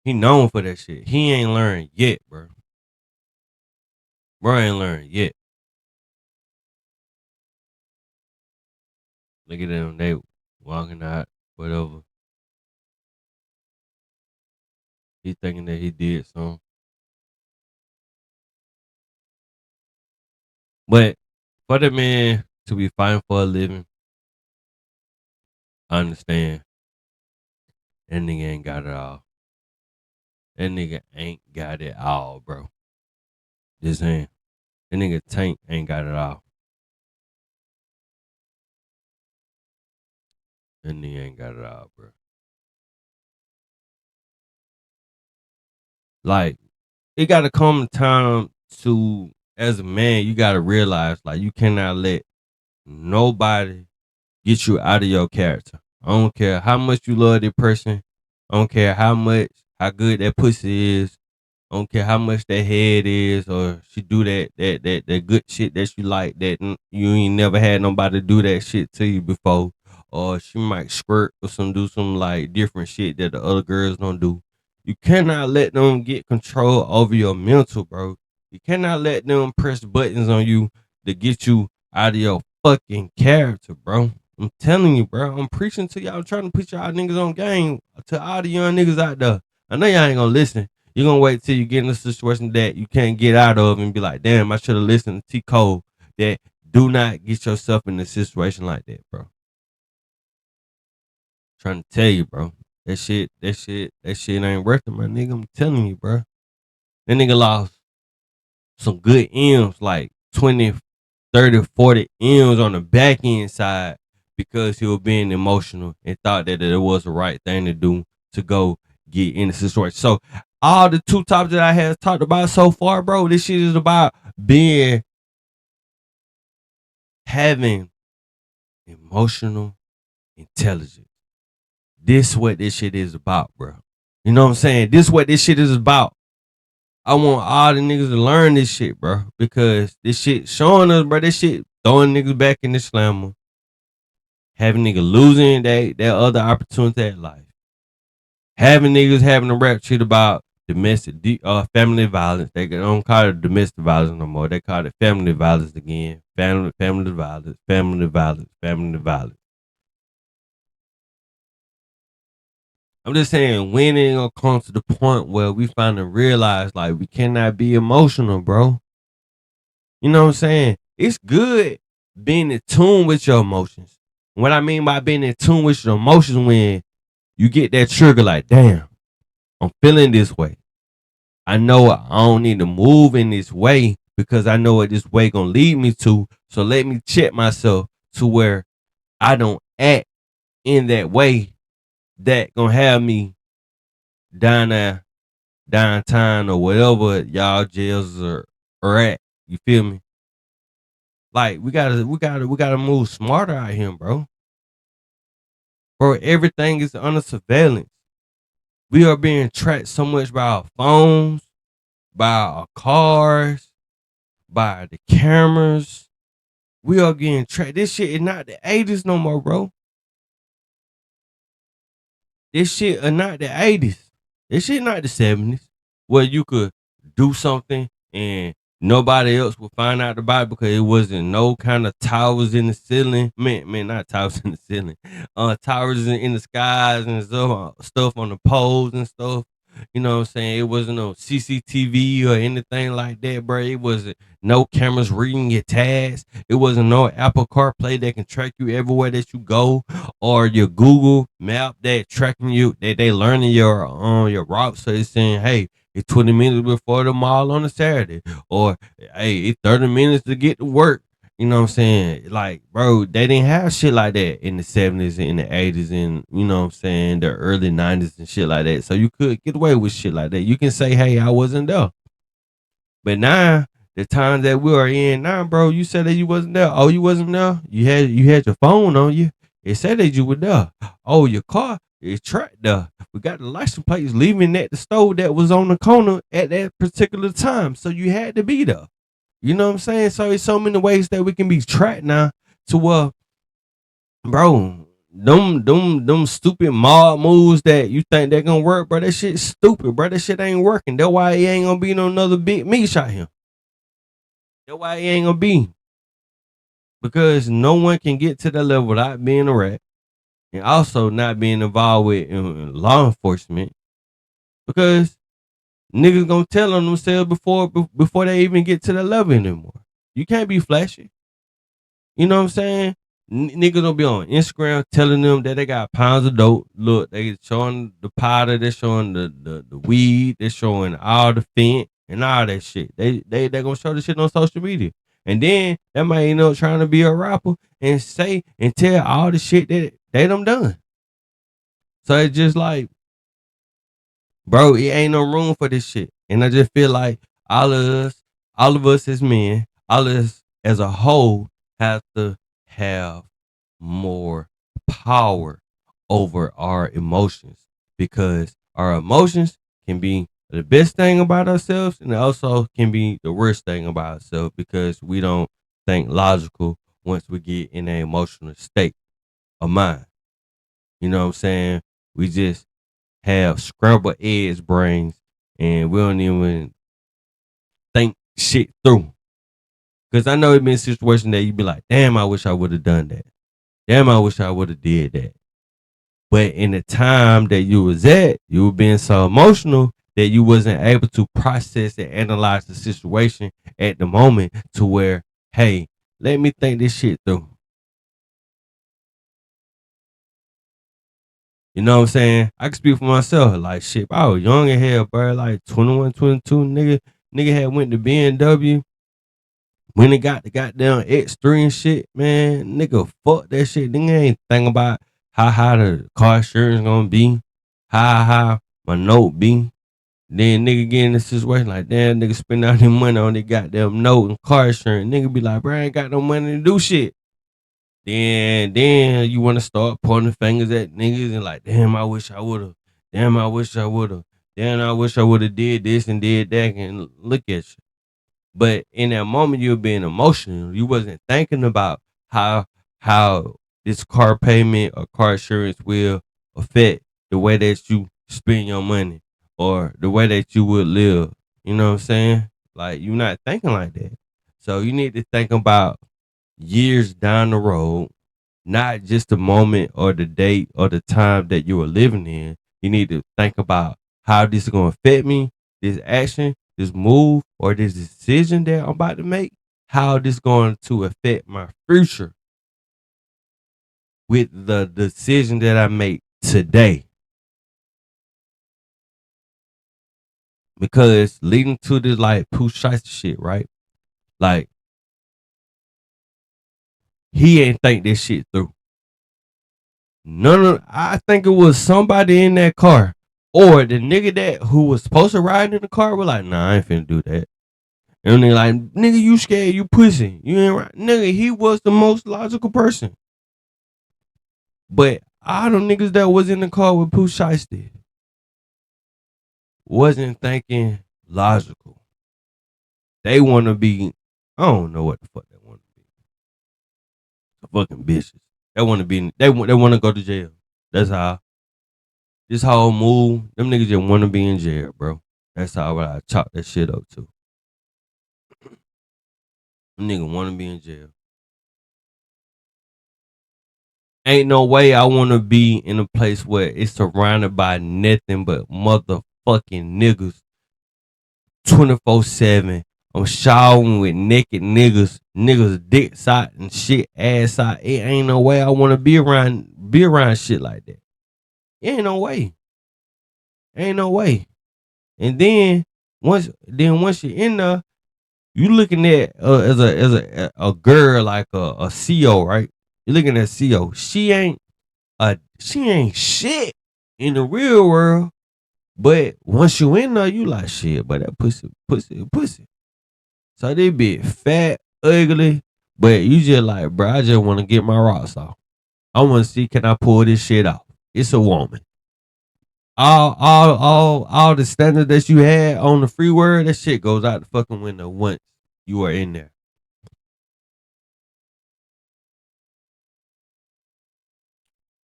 He known for that shit. He ain't learned yet, bro. Bro ain't learned yet. Look at them, they walking out, whatever. He thinking that he did something. But for the man to be fighting for a living, I understand. That nigga ain't got it all. That nigga ain't got it all, bro. Just saying. That nigga Tank ain't got it all. That nigga ain't got it all, bro. Like, it gotta come time to, as a man, you gotta realize, like, you cannot let nobody get you out of your character. I don't care how much you love that person. I don't care how good that pussy is. I don't care how much that head is, or she do that good shit that you like, that you ain't never had nobody do that shit to you before. Or she might squirt or do some like different shit that the other girls don't do. You cannot let them get control over your mental, bro. You cannot let them press buttons on you to get you out of your fucking character, bro. I'm telling you, bro. I'm preaching to y'all, trying to put y'all niggas on game, to all the young niggas out there. I know y'all ain't gonna listen. You're gonna wait till you get in a situation that you can't get out of and be like, damn, I should have listened to T. Cole. That do not get yourself in a situation like that, bro. Trying to tell you, bro. That shit ain't worth it, my nigga. I'm telling you, bro. That nigga lost some good M's, like 20, 30, 40 M's on the back end side, because he was being emotional and thought that it was the right thing to do to go get in the situation. So all the two topics that I have talked about so far, bro, this shit is about having emotional intelligence. This what this shit is about, bro. You know what I'm saying? This what this shit is about. I want all the niggas to learn this shit, bro, because this shit showing us, bro, this shit throwing niggas back in the slammer, having niggas losing that other opportunity at life, having niggas having a rap shit about domestic family violence. They don't call it domestic violence no more. They call it family violence again. Family violence, family violence, family violence. I'm just saying, when it gonna come to the point where we finally realize, like, we cannot be emotional, bro. You know what I'm saying? It's good being in tune with your emotions. What I mean by being in tune with your emotions, when you get that trigger, like, damn, I'm feeling this way. I know I don't need to move in this way because I know what this way gonna lead me to. So let me check myself to where I don't act in that way that gonna have me down there, downtown, or whatever y'all jails are at. You feel me? Like, we gotta move smarter out here, bro. Bro, everything is under surveillance. We are being tracked so much by our phones, by our cars, by the cameras. We are getting tracked. This shit is not the 80s no more, bro. This shit are not the 80s. This shit not the 70s, where you could do something and nobody else would find out about it because it wasn't no kind of towers in the ceiling. Man, not towers in the ceiling. Towers in the skies and stuff on the poles and stuff. You know what I'm saying? It wasn't no CCTV or anything like that, bro. It wasn't no cameras reading your tags. It wasn't no Apple CarPlay that can track you everywhere that you go, or your Google map that tracking you, that they learning your route. So it's saying, hey, it's 20 minutes before the mall on a Saturday, or hey, it's 30 minutes to get to work. You know what I'm saying? Like, bro, they didn't have shit like that in the 70s and in the 80s, and you know what I'm saying, the early 90s and shit like that. So you could get away with shit like that. You can say, hey, I wasn't there. But now, the time that we are in now, bro, you said that you wasn't there. Oh, you wasn't there? You had your phone on you. It said that you were there. Oh, your car It's tracked there. We got the license plates leaving at the store that was on the corner at that particular time. So you had to be there. You know what I'm saying? So it's so many ways that we can be tracked now to bro, them stupid mob moves that you think they're gonna work, bro. That shit's stupid, bro. That shit ain't working. That's why he ain't gonna be no another big meat shot here. That's why he ain't gonna be. Because no one can get to that level without being a rat and also not being involved with law enforcement. Because niggas gonna tell on themselves before they even get to that level anymore. You can't be flashy. You know what I'm saying? Niggas gonna be on Instagram telling them that they got pounds of dope. Look, they showing the powder, they're showing the weed, they're showing all the fent and all that shit. They gonna show the shit on social media. And then that might end up trying to be a rapper and say and tell all the shit that they done. So it's just like, bro, it ain't no room for this shit. And I just feel like all of us as men, all of us as a whole have to have more power over our emotions, because our emotions can be the best thing about ourselves and also can be the worst thing about ourselves, because we don't think logical once we get in an emotional state of mind. You know what I'm saying? We just have scrambled eggs brains and we don't even think shit through. Because I know it's been a situation that you be like, damn, I wish I would have done that. Damn, I wish I would have did that. But in the time that you was at, you were being so emotional that you wasn't able to process and analyze the situation at the moment to where, hey, let me think this shit through. You know what I'm saying? I can speak for myself. Like, shit, I was young as hell, bro. Like 21, 22, nigga had went to BMW. When it got the goddamn X3 and shit, man, nigga, fuck that shit. Nigga ain't think about how the car insurance gonna be, how my note be. Then nigga get in this situation like, damn, nigga spend all their money on their goddamn note and car insurance. Nigga be like, bro, I ain't got no money to do shit. Then you want to start pointing fingers at niggas and like, damn, I wish I would have. Damn, I wish I would have. Damn, I wish I would have did this and did that. And look at you. But in that moment, you were being emotional. You wasn't thinking about how this car payment or car insurance will affect the way that you spend your money or the way that you would live. You know what I'm saying? Like, you're not thinking like that. So you need to think about years down the road, not just the moment or the date or the time that you are living in. You need to think about how this is going to affect me, this action, this move, or this decision that I'm about to make, how this going to affect my future with the decision that I make today. Because leading to this like Pooh Shiesty shit, right? Like, he ain't think this shit through. I think it was somebody in that car. Or the nigga that who was supposed to ride in the car was like, nah, I ain't finna do that. And they like, nigga, you scared, you pussy. You ain't right. Nigga, he was the most logical person. But all the niggas that was in the car with Pooh Shiesty wasn't thinking logical. They want to be, I don't know what the fuck they want to be. Fucking bitches. They want to be, they want to go to jail. That's how. This whole move, them niggas just want to be in jail, bro. That's how I chalk that shit up to. Them niggas want to be in jail. Ain't no way I want to be in a place where it's surrounded by nothing but motherfucking niggas 24/7. I'm showering with naked niggas dicks out and shit, ass out. It ain't no way I want to be around shit like that. Ain't no way. Ain't no way. And then once you're in there, you looking at as a girl like a CO, right? You looking at CO. She ain't shit in the real world. But once you in there, you like shit. But that pussy. So they be fat, ugly, but you just like, bro, I just want to get my rocks off. I want to see, can I pull this shit off? It's a woman. all the standards that you had on the free word, that shit goes out the fucking window once you are in there.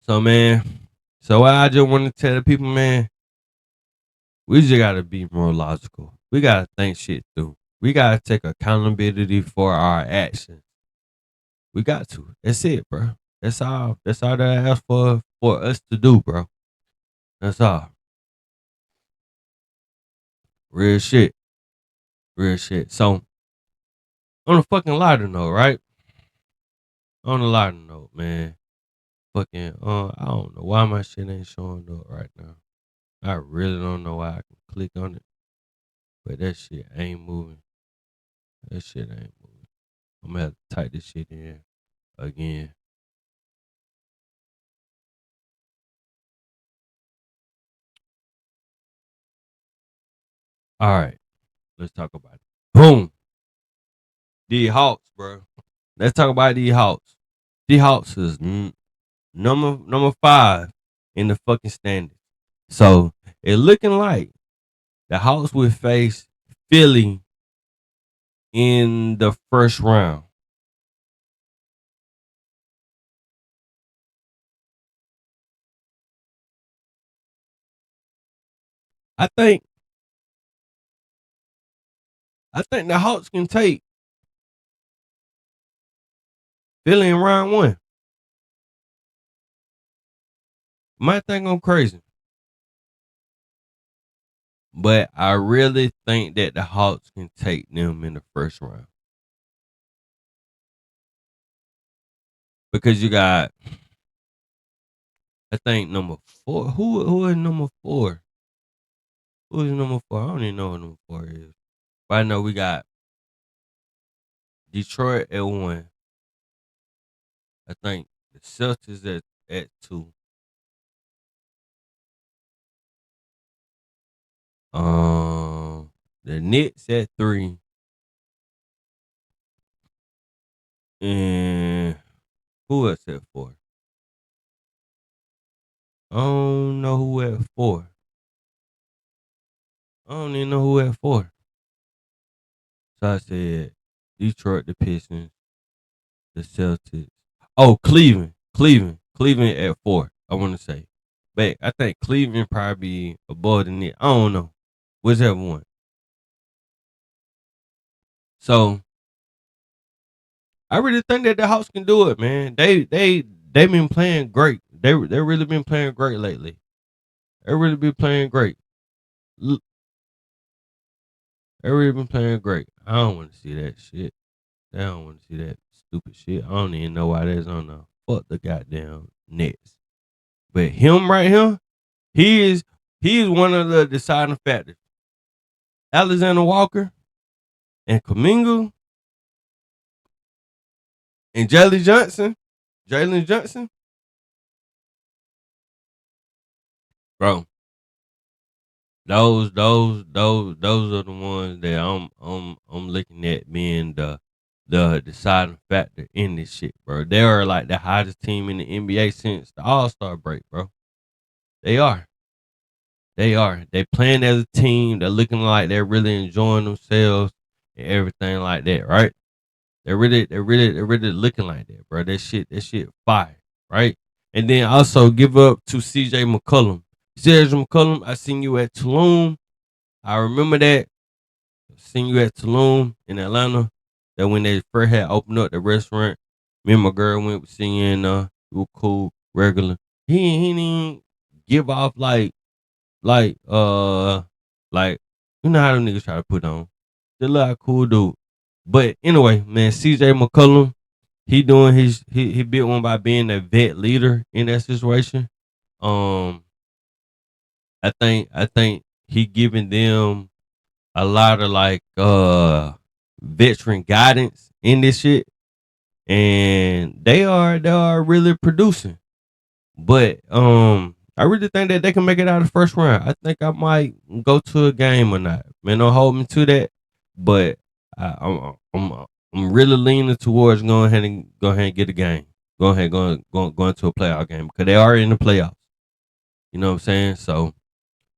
So man, I just want to tell the people, man, we just gotta be more logical. We gotta think shit through. We gotta take accountability for our actions. We got to. That's it, bro. That's all. That's all that I ask for us to do, bro. That's all. Real shit. Real shit. So on a fucking lighter note, right? On a lighter note, man. Fucking I don't know why my shit ain't showing up right now. I really don't know why I can click on it. But that shit ain't moving. That shit ain't moving. I'm gonna have to type this shit in again. All right. Let's talk about it. Boom. The Hawks, bro. Let's talk about the Hawks. The Hawks is number 5 in the fucking standings. So it looking like the Hawks will face Philly in the first round. I think the Hawks can take Philly in round 1. Might think I'm crazy, but I really think that the Hawks can take them in the first round. Because you got, I think number 4. Who is number 4? Who is number 4? I don't even know what number 4 is. But I know we got Detroit at 1. I think the Celtics at 2. The Knicks at 3. And who else at 4? I don't know who at 4. I don't even know who at 4. So I said Detroit, the Pistons, the Celtics. Oh, Cleveland at 4. I want to say, but I think Cleveland probably be above the Knicks. I don't know, whichever one. So I really think that the Hawks can do it, man. They been playing great. They really been playing great lately. They really been playing great. They really been playing great. I don't want to see that shit. I don't want to see that stupid shit. I don't even know why that's on the fuck the goddamn Nets. But him right here, he is one of the deciding factors. Alexander Walker and Kuminga and Jalen Johnson, bro. Those are the ones that I'm looking at being the deciding factor in this shit, bro. They are like the hottest team in the NBA since the All-Star break, bro. They are. They playing as a team. They're looking like they're really enjoying themselves and everything like that, right? They're really looking like that, bro. That shit fire, right? And then also give up to CJ McCollum. CJ McCollum, I seen you at Tulum. I remember that. Seen you at Tulum in Atlanta. That when they first had opened up the restaurant, me and my girl went singing. It was cool, regular. He didn't give off like you know how them niggas try to put on. Just look like a cool dude. But anyway, man, CJ McCollum, he doing he built one by being a vet leader in that situation. I think he giving them a lot of veteran guidance in this shit. And they are really producing. But I really think that they can make it out of the first round. I think I might go to a game or not. Man, don't hold me to that. But I'm really leaning towards go ahead and get a game. Go ahead, go into a playoff game because they are in the playoffs. You know what I'm saying? So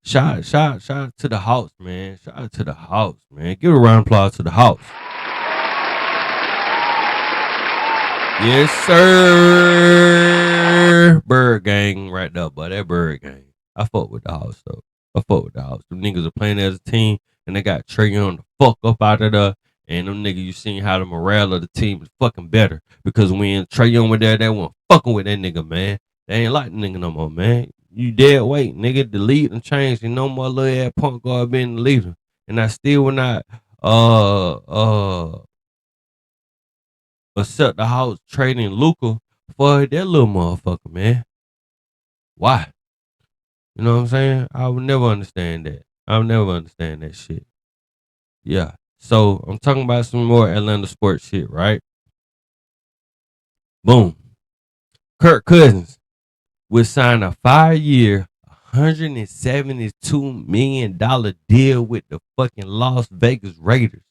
shout out to the Hawks, man. Shout out to the Hawks, man. Give a round of applause to the Hawks. Yes, sir. Bird gang right there, but that bird gang. I fuck with the Hawks though. I fuck with the Hawks. Them niggas are playing as a team, and they got Trae Young the fuck up out of there. And them niggas, you seen how the morale of the team is fucking better because when Trae Young was there, they weren't fucking with that nigga, man. They ain't like the nigga no more, man. You dead weight, nigga. The lead and change. You no more little ass punk guard being the leader. And I still will not accept the Hawks trading Luka for that little motherfucker, man. Why? You know what I'm saying? I would never understand that. I would never understand that shit. Yeah. So I'm talking about some more Atlanta sports shit, right? Boom. Kirk Cousins will sign a 5-year, $172 million deal with the fucking Las Vegas Raiders.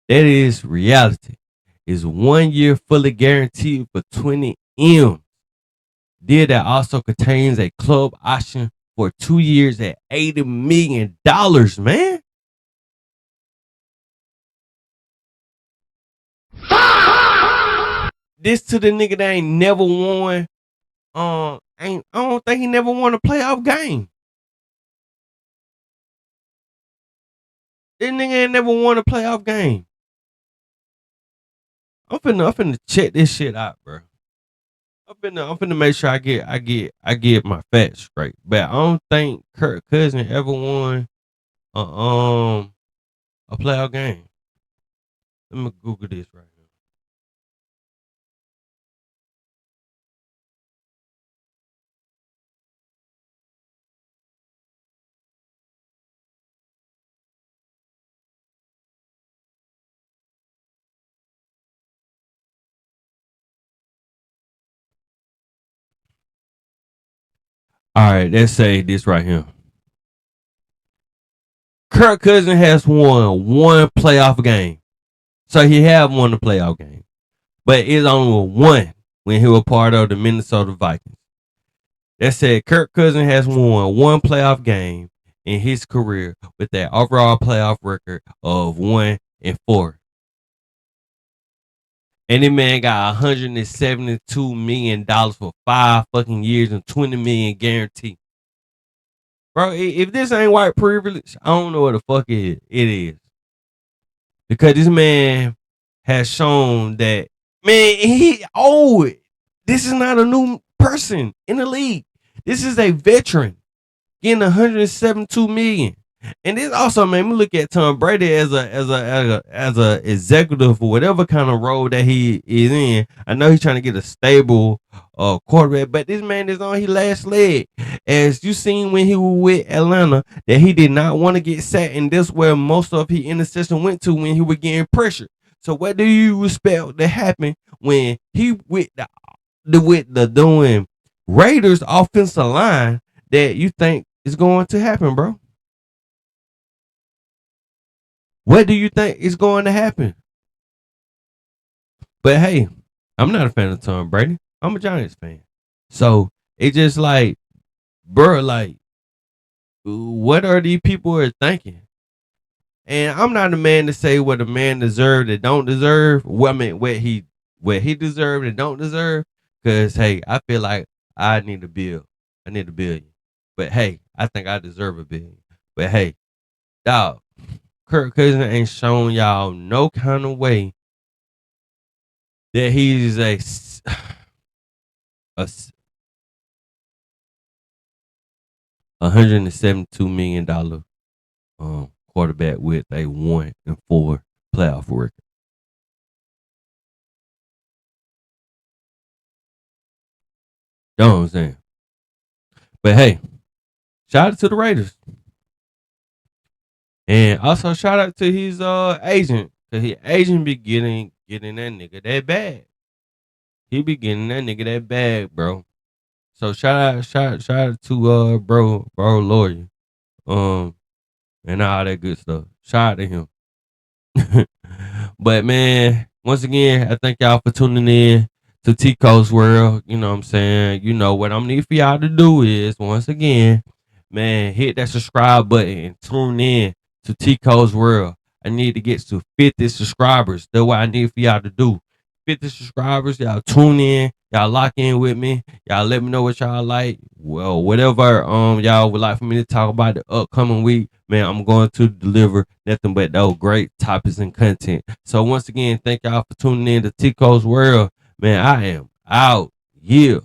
That is reality. Is 1 year fully guaranteed for 20 M. Deal that also contains a club option for 2 years at $80 million, man. This to the nigga that ain't never won. I don't think he never won a playoff game. This nigga ain't never won a playoff game. I'm finna check this shit out, bro. I'm finna make sure I get my facts straight. But I don't think Kirk Cousins ever won a playoff game. Let me Google this right now. All right, let's say this right here. Kirk Cousins has won one playoff game. So he have won the playoff game. But it's only one when he was part of the Minnesota Vikings. That said, Kirk Cousins has won one playoff game in his career with that overall playoff record of 1-4. And the man got $172 million for 5 fucking years and $20 million guarantee. Bro, if this ain't white privilege, I don't know what the fuck it is. Because this man has shown that, man, he old. This is not a new person in the league. This is a veteran getting $172 million. And this also made me look at Tom Brady as a executive for whatever kind of role that he is in. I know he's trying to get a stable quarterback, but this man is on his last leg. As you seen when he was with Atlanta, that he did not want to get sacked, and that's where most of his interception went to when he was getting pressure. So what do you expect to happen when he with the doing Raiders offensive line that you think is going to happen, bro? What do you think is going to happen? But hey, I'm not a fan of Tom Brady. I'm a Giants fan. So it's just like, bro, like, what are these people are thinking? And I'm not a man to say what a man deserves and don't deserve. Well, I mean, what he deserved and don't deserve. Because hey, I feel like I need a bill. I need a billion. But hey, I think I deserve a billion. But hey, dog, Kirk Cousins ain't shown y'all no kind of way that he's a $172 million quarterback with a 1-4 playoff record. You know what I'm saying? But hey, shout out to the Raiders. And also shout out to his agent. Cause his agent be getting that nigga that bag. He be getting that nigga that bag, bro. So shout out to bro lawyer. And all that good stuff. Shout out to him. But man, once again, I thank y'all for tuning in to TCOL'S World. You know what I'm saying? You know what I'm need for y'all to do is once again man, hit that subscribe button and tune in to TCOL'S World. I need to get to 50 subscribers. That's what I need for y'all to do. 50 subscribers, y'all tune in, y'all lock in with me, y'all let me know what y'all like. Well, whatever y'all would like for me to talk about the upcoming week, man, I'm going to deliver nothing but those great topics and content. So once again, thank y'all for tuning in to TCOL'S World. Man, I am out. Yeah.